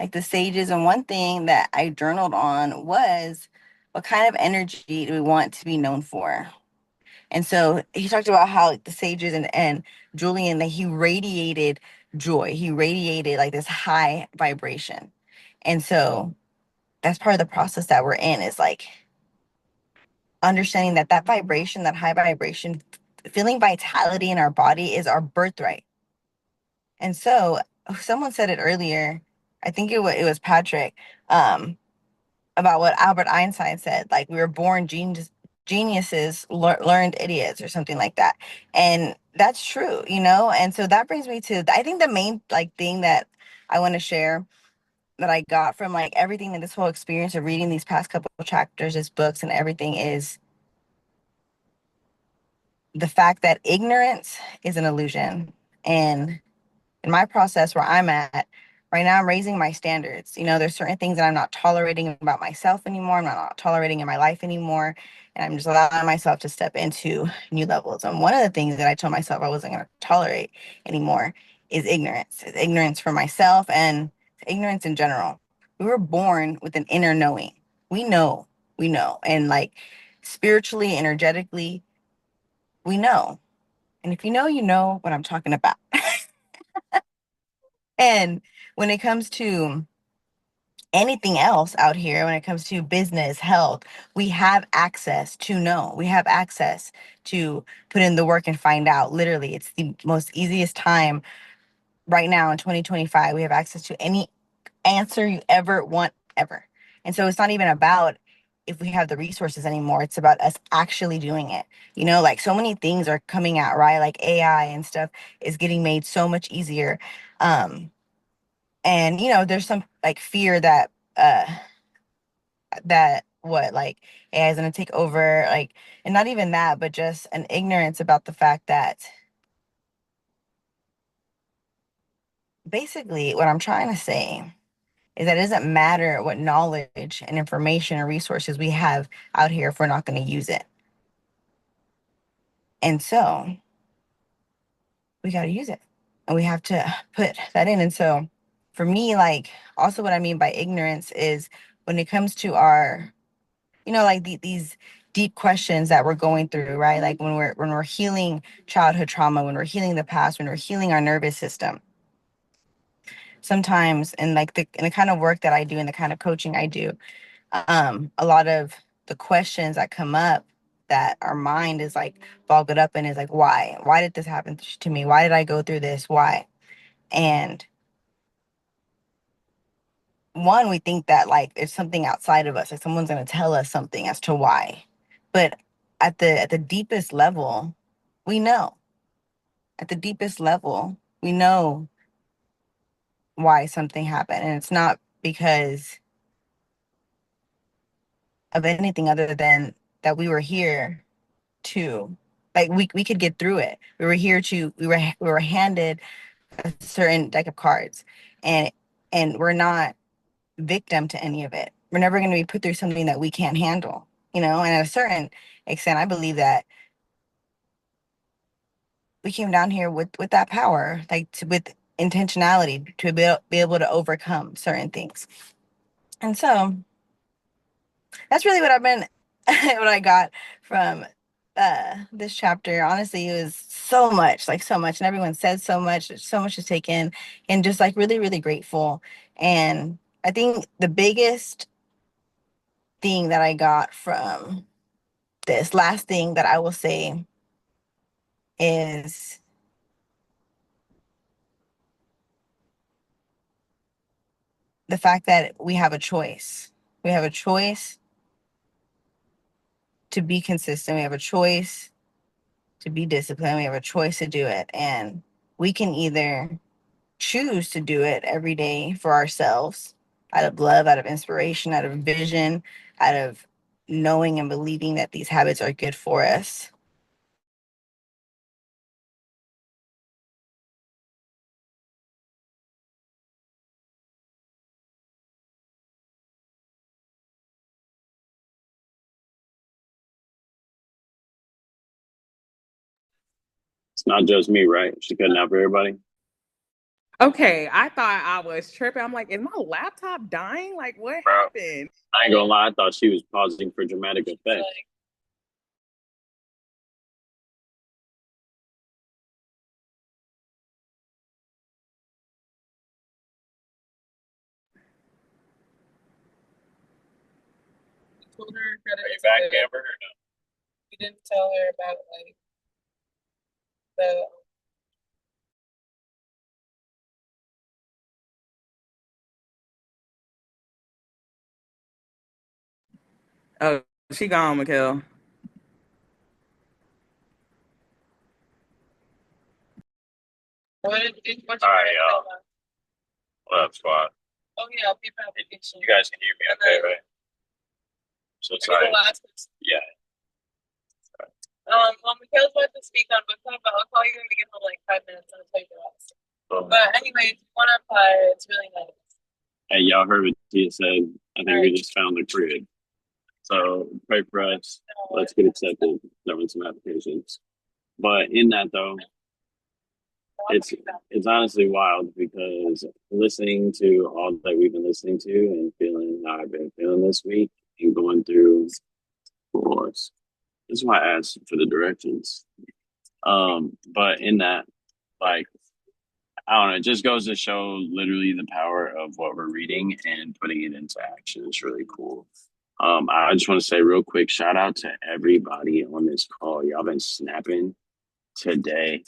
S9: like the sages, and one thing that I journaled on was what kind of energy do we want to be known for? And so he talked about how like, the sages and Julian, that he radiated joy. He radiated like this high vibration. And so that's part of the process that we're in is like understanding that that vibration, that high vibration, feeling vitality in our body is our birthright. And so someone said it earlier, I think it was Patrick, about what Albert Einstein said, like we were born geniuses, learned idiots or something like that. And that's true, you know? And so that brings me to, I think the main like thing that I want to share that I got from like everything in this whole experience of reading these past couple of chapters, his books and everything is the fact that ignorance is an illusion. And in my process where I'm at right now, I'm raising my standards. You know, there's certain things that I'm not tolerating about myself anymore. I'm not tolerating in my life anymore. And I'm just allowing myself to step into new levels. And one of the things that I told myself I wasn't going to tolerate anymore is ignorance. It's ignorance for myself and ignorance in general. We were born with an inner knowing. We know, we know. And like spiritually, energetically, we know. And if you know, you know what I'm talking about. And when it comes to anything else out here, when it comes to business, health, we have access to know. We have access to put in the work and find out. Literally, it's the most easiest time right now in 2025. We have access to any answer you ever want, ever. And so it's not even about if we have the resources anymore. It's about us actually doing it. You know, like so many things are coming out, right? Like AI and stuff is getting made so much easier. And you know, there's some like fear that that what like AI is gonna take over, like, and not even that, but just an ignorance about the fact that basically what I'm trying to say is that it doesn't matter what knowledge and information or resources we have out here if we're not going to use it. And so we got to use it and we have to put that in. And so for me, like, also what I mean by ignorance is when it comes to our, you know, like these deep questions that we're going through, right? Like when we're healing childhood trauma, when we're healing the past, when we're healing our nervous system. Sometimes, and like in the kind of work that I do and the kind of coaching I do, a lot of the questions that come up that our mind is like bogged up in is like, why did this happen to me? Why did I go through this? Why? And one, we think that like it's something outside of us, like someone's going to tell us something as to why. But at the deepest level, we know. At the deepest level, we know why something happened, and it's not because of anything other than that we were here to, like, we could get through it. We were here to, we were handed a certain deck of cards, and we're not victim to any of it. We're never going to be put through something that we can't handle, you know. And at a certain extent, I believe that we came down here with that power, like with intentionality to be able to overcome certain things. And so that's really what I've been what I got from this chapter. Honestly, it was so much, like so much, and everyone said so much to take in, and just like really, really grateful. And I think the biggest thing that I got from this last thing that I will say is the fact that we have a choice. We have a choice to be consistent. We have a choice to be disciplined. We have a choice to do it. And we can either choose to do it every day for ourselves out of love, out of inspiration, out of vision, out of knowing and believing that these habits are good for us.
S2: It's not just me, right? She cutting out for everybody.
S4: Okay, I thought I was tripping. I'm like, is my laptop dying? Like, what
S2: Bro,
S4: happened?
S2: I ain't gonna lie, I thought she was pausing for dramatic effect.
S10: Told her
S2: Are you back, Amber, or no?
S10: we didn't tell her about like the
S4: Oh, she gone, Mikhail.
S10: what you
S2: All right, y'all. What up, squad?
S10: Oh yeah, paper application.
S2: You guys can hear me okay, right? So sorry. Yeah.
S10: Well, Mikhail's about to speak on book club, but I'll call you when we get home like 5 minutes and I'll tell you the rest. But anyway, if you want to apply, it's really nice.
S2: Hey, y'all heard what Tia said. I think we just found the crib. So pray for us. Let's get accepted. Throwing some applications. But in that though, it's honestly wild because listening to all that we've been listening to and feeling how I've been feeling this week and going through course. This is why I asked for the directions. But in that, like, I don't know, it just goes to show literally the power of what we're reading and putting it into action. It's really cool. I just want to say real quick, shout out to everybody on this call. Y'all been snapping today.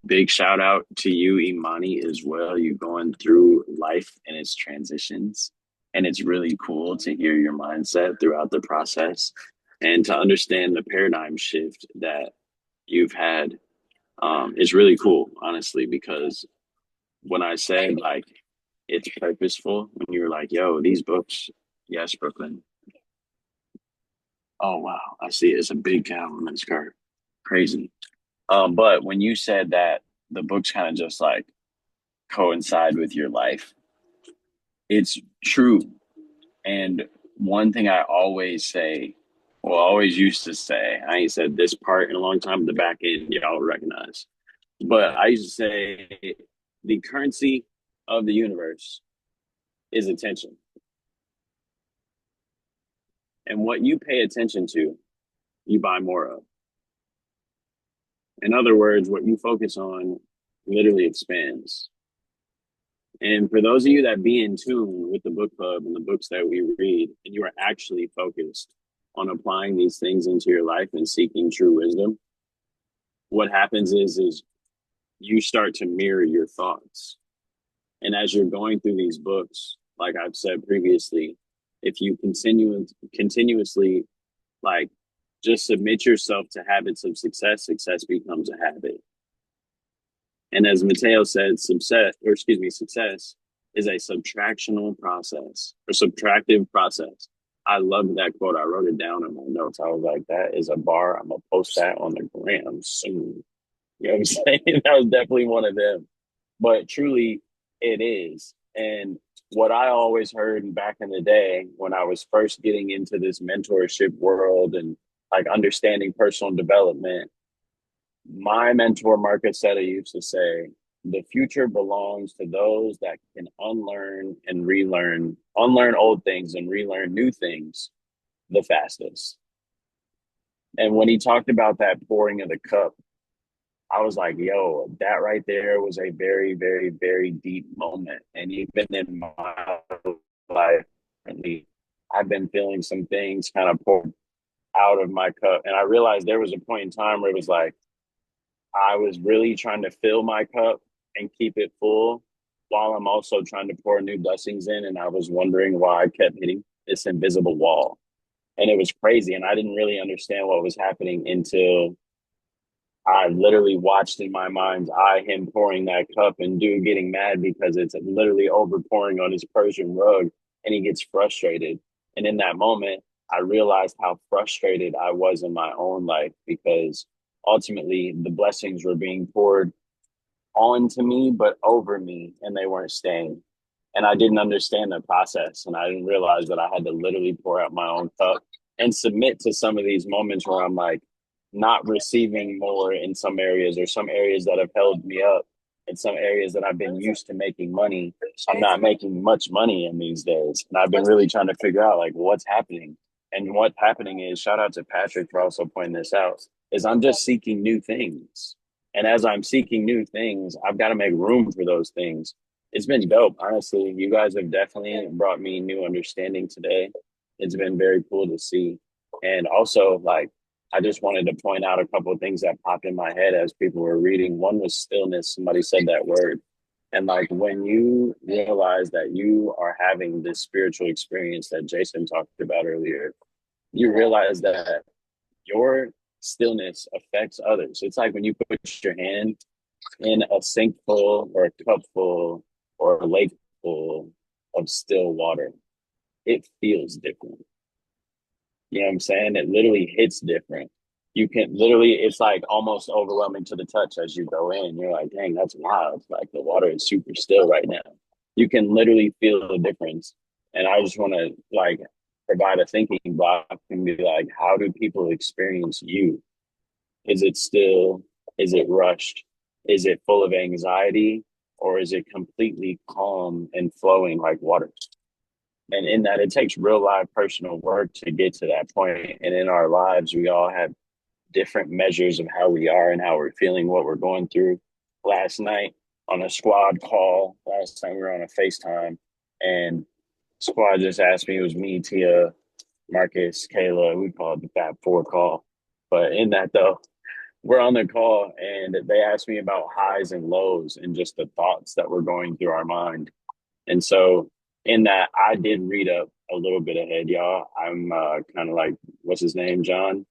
S2: Big shout out to you, Imani, as well. You going through life and its transitions. And it's really cool to hear your mindset throughout the process and to understand the paradigm shift that you've had. It's really cool, honestly, because when I said like it's purposeful, when you were like, yo, these books, yes, Brooklyn. Oh wow, I see it. It's a big cow on that skirt. Crazy. But when you said that the books kind of just like coincide with your life, it's true. And one thing I always say, well, I always used to say, I ain't said this part in a long time, the back end, y'all recognize. But I used to say the currency of the universe is attention. And what you pay attention to, you buy more of. In other words, what you focus on literally expands. And for those of you that be in tune with the book club and the books that we read, and you are actually focused on applying these things into your life and seeking true wisdom, what happens is you start to mirror your thoughts. And as you're going through these books, like I've said previously, if you continuously like just submit yourself to habits of success, success becomes a habit. And as Mateo said, success is a subtractional process or subtractive process. I love that quote. I wrote it down in my notes. I was like, that is a bar. I'm going to post that on the gram soon. You know what I'm saying? That was definitely one of them. But truly, it is. And what I always heard back in the day when I was first getting into this mentorship world and like understanding personal development, My mentor, Marcus Seta, used to say, the future belongs to those that can unlearn and relearn, unlearn old things and relearn new things the fastest. And when he talked about that pouring of the cup, I was like, yo, that right there was a very, very, very deep moment. And even in my life, currently, I've been feeling some things kind of pour out of my cup. And I realized there was a point in time where it was like, I was really trying to fill my cup and keep it full while I'm also trying to pour new blessings in. And I was wondering why I kept hitting this invisible wall. And it was crazy. And I didn't really understand what was happening until I literally watched in my mind's eye him pouring that cup and dude getting mad because it's literally over pouring on his Persian rug and he gets frustrated. And in that moment, I realized how frustrated I was in my own life because ultimately the blessings were being poured onto me, but over me, and they weren't staying. And I didn't understand the process. And I didn't realize that I had to literally pour out my own cup and submit to some of these moments where I'm like not receiving more in some areas or some areas that have held me up. In some areas that I've been used to making money, I'm not making much money in these days. And I've been really trying to figure out like what's happening. And what's happening is, shout out to Patrick for also pointing this out, is I'm just seeking new things. And as I'm seeking new things, I've got to make room for those things. It's been dope, honestly. You guys have definitely brought me new understanding today. It's been very cool to see. And also, like, I just wanted to point out a couple of things that popped in my head as people were reading. One was stillness. Somebody said that word. And like when you realize that you are having this spiritual experience that Jason talked about earlier, you realize that your stillness affects others. It's like when you put your hand in a sink full or a cup full or a lake full of still water, it feels different. You know what I'm saying? It literally hits different. You can literally, it's like almost overwhelming to the touch as you go in. You're like, dang, that's wild. Like the water is super still right now. You can literally feel the difference. And I just want to like provide a thinking block and be like, how do people experience you? Is it still? Is it rushed? Is it full of anxiety? Or is it completely calm and flowing like water? And in that, it takes real live personal work to get to that point. And in our lives, we all have different measures of how we are and how we're feeling, what we're going through. Last night on a squad call, last time we were on a FaceTime, and squad just asked me, it was me, Tia, Marcus, Kayla, we call it the Fab Four call. But in that, though, we're on the call and they asked me about highs and lows and just the thoughts that were going through our mind. And so in that, I did read up a little bit ahead, y'all. I'm kind of like, what's his name, John?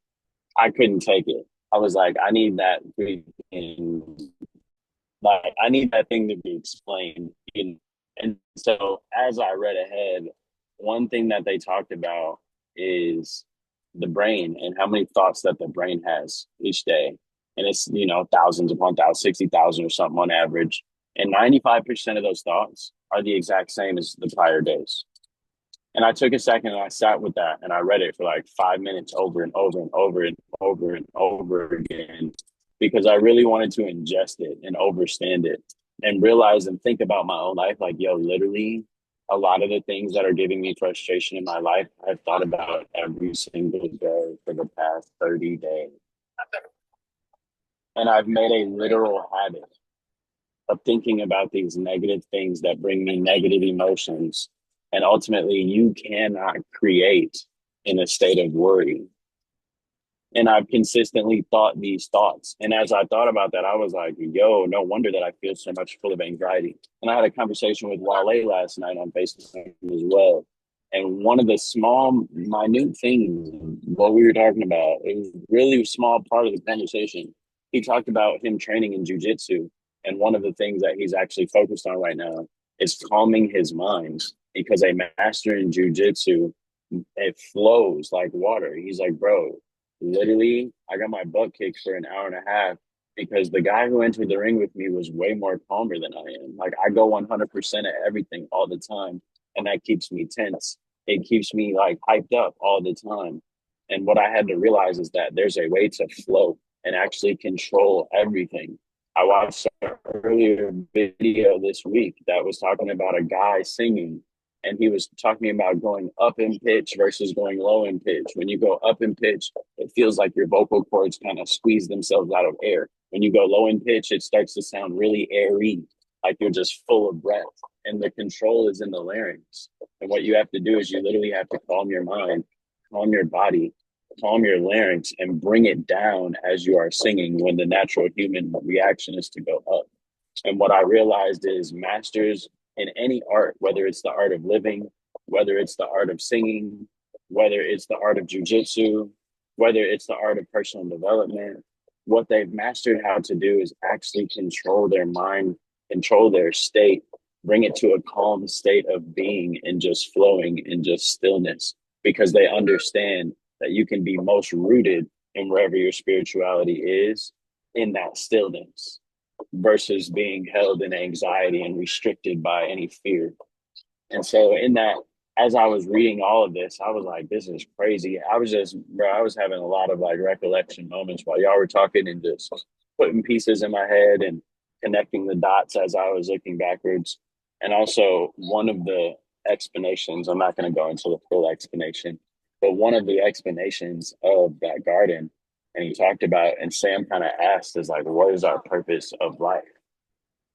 S2: I couldn't take it. I was like, I need that freaking, like, I need that thing to be explained. And so as I read ahead, one thing that they talked about is the brain and how many thoughts that the brain has each day. And it's, you know, thousands upon thousands, 60,000 or something on average. And 95% of those thoughts are the exact same as the prior days. And I took a second and I sat with that and I read it for like 5 minutes over and over and over and over and over again because I really wanted to ingest it and understand it and realize and think about my own life. Like, yo, literally, a lot of the things that are giving me frustration in my life, I've thought about every single day for the past 30 days. And I've made a literal habit of thinking about these negative things that bring me negative emotions. And ultimately, you cannot create in a state of worry. And I've consistently thought these thoughts. And as I thought about that, I was like, yo, no wonder that I feel so much full of anxiety. And I had a conversation with Wale last night on Facebook as well. And one of the small, minute things, what we were talking about, it was really a small part of the conversation. He talked about him training in jujitsu. And one of the things that he's actually focused on right now is calming his mind because a master in jujitsu, it flows like water. He's like, bro, literally, I got my butt kicked for an hour and a half because the guy who entered the ring with me was way more calmer than I am. Like I go 100% at everything all the time. And that keeps me tense. It keeps me like hyped up all the time. And what I had to realize is that there's a way to flow and actually control everything. I watched an earlier video this week that was talking about a guy singing, and he was talking about going up in pitch versus going low in pitch. When you go up in pitch, it feels like your vocal cords kind of squeeze themselves out of air. When you go low in pitch, it starts to sound really airy, like you're just full of breath. And the control is in the larynx. And what you have to do is you literally have to calm your mind, calm your body, calm your larynx, and bring it down as you are singing when the natural human reaction is to go up. And what I realized is masters in any art, whether it's the art of living, whether it's the art of singing, whether it's the art of jujitsu, whether it's the art of personal development, what they've mastered how to do is actually control their mind, control their state, bring it to a calm state of being and just flowing in just stillness, because they understand that you can be most rooted in wherever your spirituality is in that stillness versus being held in anxiety and restricted by any fear. And so in that, as I was reading all of this, I was like, this is crazy. I was having a lot of like recollection moments while y'all were talking and just putting pieces in my head and connecting the dots as I was looking backwards. And also one of the explanations, I'm not going to go into the full explanation, but one of the explanations of that garden, and he talked about, and Sam kind of asked, is like, what is our purpose of life?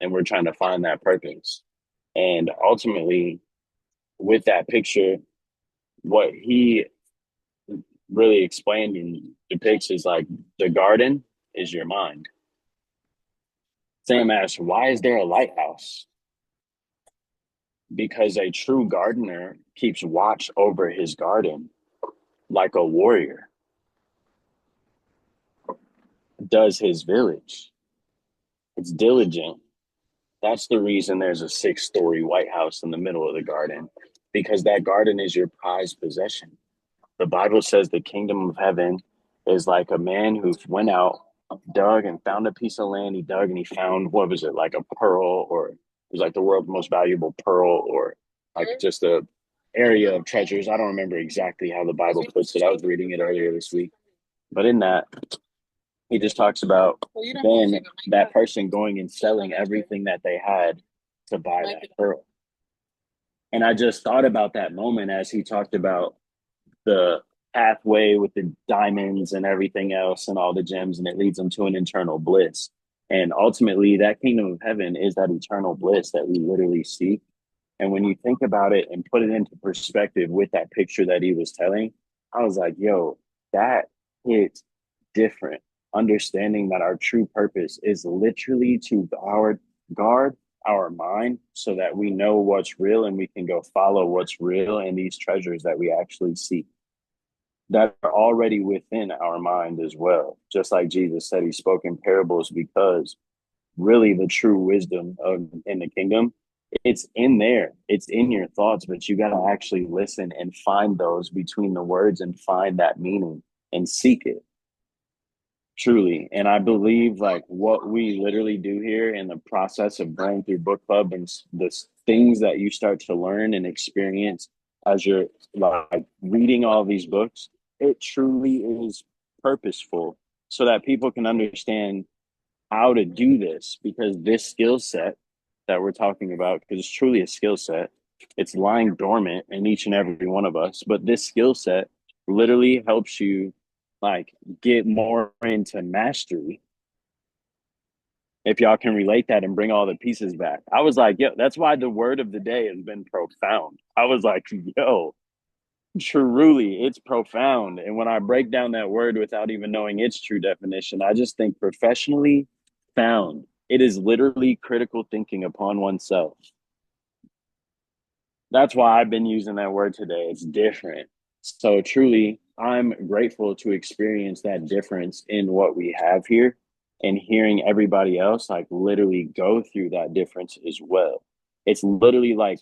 S2: And we're trying to find that purpose. And ultimately, with that picture, what he really explained and depicts is like the garden is your mind. Sam asked, why is there a lighthouse? Because a true gardener keeps watch over his garden like a warrior does his village. It's diligent. That's the reason there's a 6-story White House in the middle of the garden, because that garden is your prized possession. The Bible says the kingdom of heaven is like a man who went out, dug and found a piece of land. He dug and he found, what was it, like a pearl, or it was like the world's most valuable pearl, or like just a area of treasures. I don't remember exactly how the Bible puts it. I was reading it earlier this week. But in that, he just talks about then that person going and selling everything that they had to buy that pearl. And I just thought about that moment as he talked about the pathway with the diamonds and everything else and all the gems, and it leads them to an eternal bliss. And ultimately, that kingdom of heaven is that eternal bliss that we literally seek. And when you think about it and put it into perspective with that picture that he was telling, I was like, yo, that hits different. Understanding that our true purpose is literally to guard our mind so that we know what's real and we can go follow what's real and these treasures that we actually seek that are already within our mind as well. Just like Jesus said, he spoke in parables because really the true wisdom of in the kingdom, it's in there, it's in your thoughts, but you got to actually listen and find those between the words and find that meaning and seek it truly. And I believe like what we literally do here in the process of going through book club and the things that you start to learn and experience as you're like reading all these books, it truly is purposeful so that people can understand how to do this, because this skill set that we're talking about, because it's truly a skill set, it's lying dormant in each and every one of us, but this skill set literally helps you like get more into mastery. If y'all can relate that and bring all the pieces back, I was like, yo, that's why the word of the day has been profound. I was like, yo, truly, it's profound. And when I break down that word without even knowing its true definition, I just think professionally found. It is literally critical thinking upon oneself. That's why I've been using that word today. It's different. So truly, I'm grateful to experience that difference in what we have here and hearing everybody else like literally go through that difference as well. It's literally like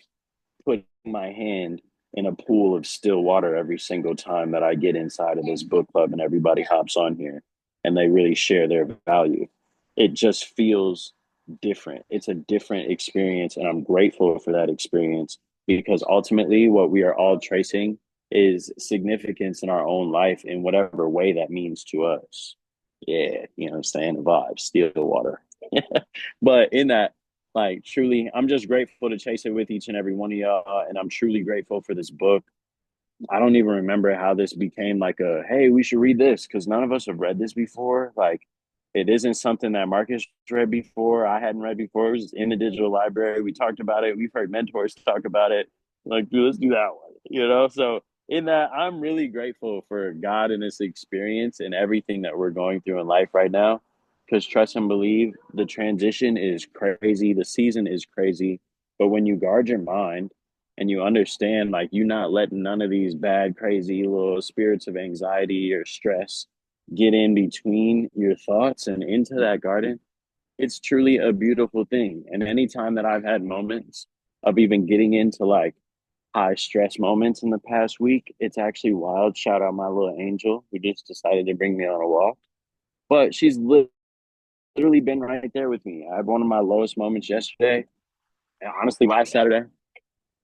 S2: putting my hand in a pool of still water every single time that I get inside of this book club and everybody hops on here and they really share their value. It just feels different. It's a different experience, and I'm grateful for that experience because ultimately what we are all tracing is significance in our own life in whatever way that means to us. Yeah, you know what I'm saying? The vibe, Stillwater. But in that, like, truly, I'm just grateful to chase it with each and every one of y'all. And I'm truly grateful for this book. I don't even remember how this became like a, hey, we should read this because none of us have read this before. Like, it isn't something that Marcus read before. I hadn't read before. It was in the digital library. We talked about it. We've heard mentors talk about it. Like, dude, let's do that one, you know? So, in that, I'm really grateful for God and this experience and everything that we're going through in life right now. Because trust and believe, the transition is crazy. The season is crazy. But when you guard your mind, and you understand like you're not letting none of these bad crazy little spirits of anxiety or stress get in between your thoughts and into that garden, it's truly a beautiful thing. And anytime that I've had moments of even getting into like high stress moments in the past week, it's actually wild. Shout out my little angel who just decided to bring me on a walk, but she's literally been right there with me. I had one of my lowest moments yesterday, and honestly last Saturday.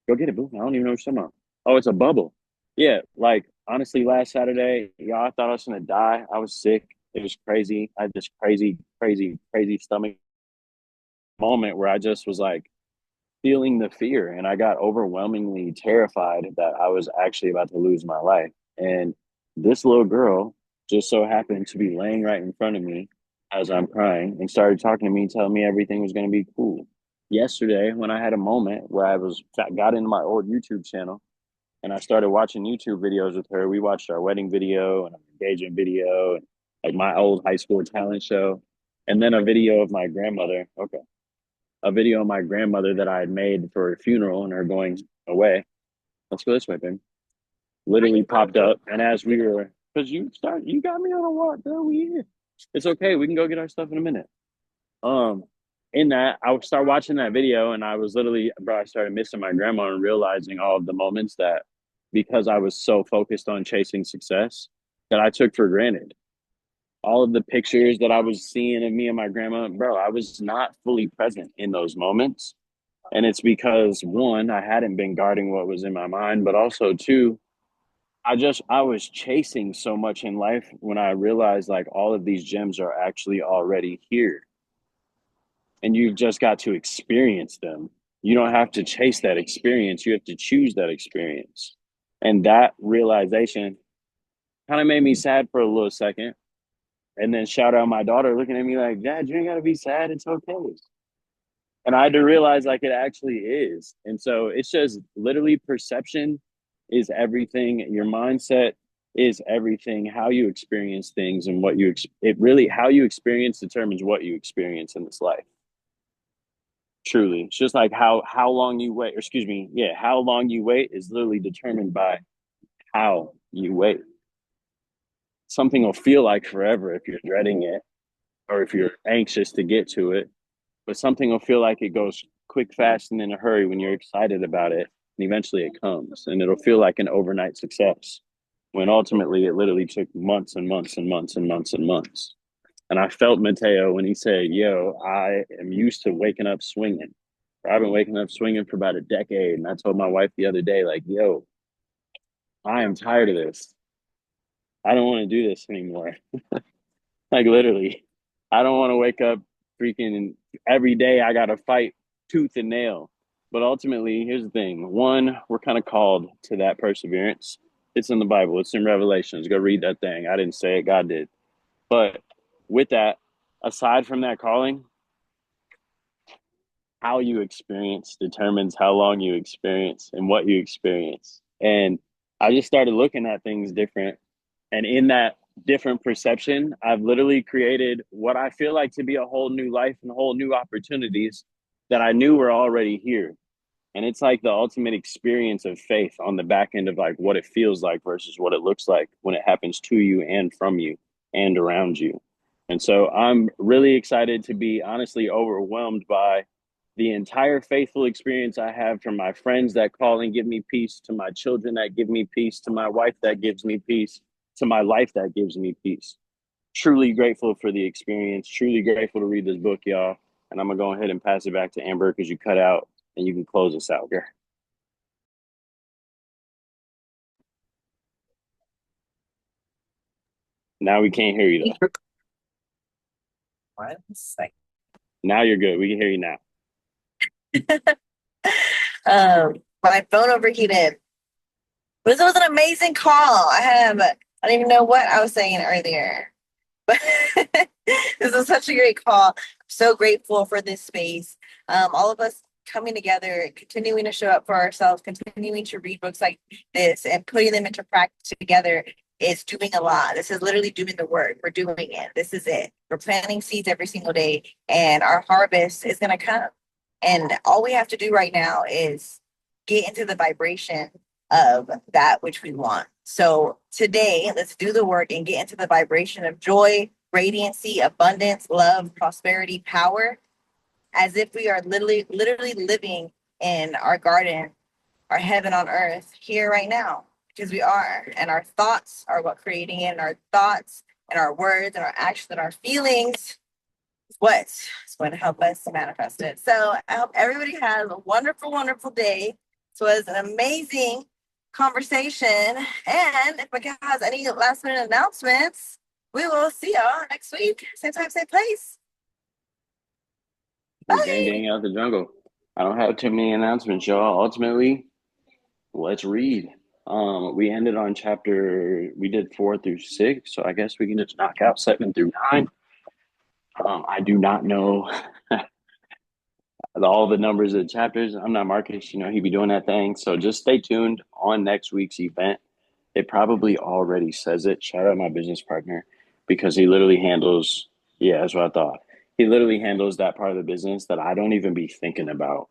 S2: Go get it, boo. I don't even know what you're talking about. Oh, it's a bubble. Yeah, like honestly, last Saturday, y'all, I thought I was gonna die. I was sick. It was crazy. I had this crazy, crazy, crazy stomach moment where I just was like feeling the fear and I got overwhelmingly terrified that I was actually about to lose my life. And this little girl just so happened to be laying right in front of me as I'm crying and started talking to me, telling me everything was going to be cool. Yesterday, when I had a moment where got into my old YouTube channel and I started watching YouTube videos with her. We watched our wedding video and an engagement video and like my old high school talent show. And then a video of my grandmother. Okay, a video of my grandmother that I had made for her funeral and her going away. Let's go this way, baby. Literally popped up, and as we were, because you got me on a walk, girl. We here. It's okay. We can go get our stuff in a minute. Um, in that, I would start watching that video, and I was literally, bro, I started missing my grandma and realizing all of the moments that, because I was so focused on chasing success, that I took for granted. All of the pictures that I was seeing of me and my grandma, bro, I was not fully present in those moments. And it's because one, I hadn't been guarding what was in my mind, but also two, I was chasing so much in life when I realized like all of these gems are actually already here and you've just got to experience them. You don't have to chase that experience, you have to choose that experience. And that realization kind of made me sad for a little second. And then shout out my daughter looking at me like, Dad, you ain't gotta be sad, it's okay. And I had to realize like it actually is. And so it's just literally perception is everything. Your mindset is everything. How you experience things and how you experience determines what you experience in this life. Truly, it's just like how long you wait. Or excuse me, yeah, how long you wait is literally determined by how you wait. Something will feel like forever if you're dreading it, or if you're anxious to get to it. But something will feel like it goes quick, fast, and in a hurry when you're excited about it. And eventually it comes and it'll feel like an overnight success when ultimately it literally took months and months and months and months and months. And I felt Mateo when he said, yo, I am used to waking up swinging. I've been waking up swinging for about a decade. And I told my wife the other day, like, yo, I am tired of this. I don't want to do this anymore. Like literally, I don't want to wake up freaking every day. I got to fight tooth and nail. But ultimately, here's the thing. One, we're kind of called to that perseverance. It's in the Bible. It's in Revelations. Go read that thing. I didn't say it. God did. But with that, aside from that calling, how you experience determines how long you experience and what you experience. And I just started looking at things different. And in that different perception, I've literally created what I feel like to be a whole new life and whole new opportunities that I knew were already here. And it's like the ultimate experience of faith on the back end of like what it feels like versus what it looks like when it happens to you and from you and around you. And so I'm really excited to be honestly overwhelmed by the entire faithful experience I have from my friends that call and give me peace, to my children that give me peace, to my wife that gives me peace, to my life that gives me peace. Truly grateful for the experience, truly grateful to read this book, y'all. And I'm going to go ahead and pass it back to Amber because you cut out and you can close us out, girl. Now we can't hear you though.
S9: One second.
S2: Now you're good. We can hear you now.
S9: My phone overheated. But this was an amazing call. I don't even know what I was saying earlier. But this was such a great call. I'm so grateful for this space. All of us coming together, continuing to show up for ourselves, continuing to read books like this and putting them into practice together is doing a lot. This is literally doing the work. We're doing it. This is it. We're planting seeds every single day, and our harvest is going to come. And all we have to do right now is get into the vibration of that which we want. So today, let's do the work and get into the vibration of joy, radiancy, abundance, love, prosperity, power, as if we are literally living in our garden, our heaven on earth here right now, because we are. And our thoughts are what creating it, and our thoughts and our words and our actions and our feelings is what's going to help us manifest it. So I hope everybody has a wonderful, wonderful day. This was an amazing conversation. And if Miguel has any last minute announcements, we will see y'all next week. Same time, same place.
S2: Gang, gang out the jungle. I don't have too many announcements, y'all. Ultimately, let's read. We ended on we did 4 through 6, so I guess we can just knock out 7 through 9. I do not know all the numbers of the chapters. I'm not Marcus, he'd be doing that thing. So just stay tuned on next week's event. It probably already says it. Shout out my business partner, because he literally handles, yeah, that's what I thought. He literally handles that part of the business that I don't even be thinking about,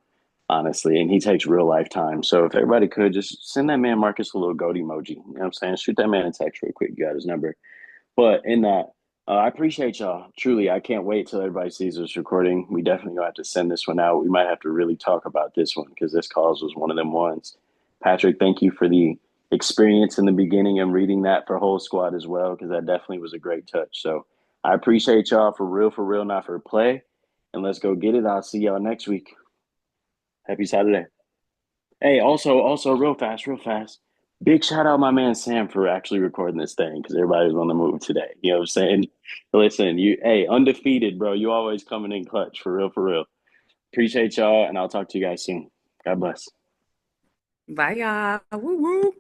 S2: honestly. And he takes real life time. So if everybody could just send that man Marcus a little goat emoji. You know what I'm saying? Shoot that man a text real quick. You got his number. But in that, I appreciate y'all. Truly, I can't wait till everybody sees this recording. We definitely gonna have to send this one out. We might have to really talk about this one, because this cause was one of them ones. Patrick, thank you for the experience in the beginning and reading that for whole squad as well, because that definitely was a great touch. So I appreciate y'all for real, not for play. And let's go get it. I'll see y'all next week. Happy Saturday. Hey, also, real fast. Big shout out my man Sam for actually recording this thing, because everybody's on the move today. You know what I'm saying? Listen, undefeated, bro. You always coming in clutch, for real. Appreciate y'all, and I'll talk to you guys soon. God bless.
S4: Bye, y'all. Woo woo.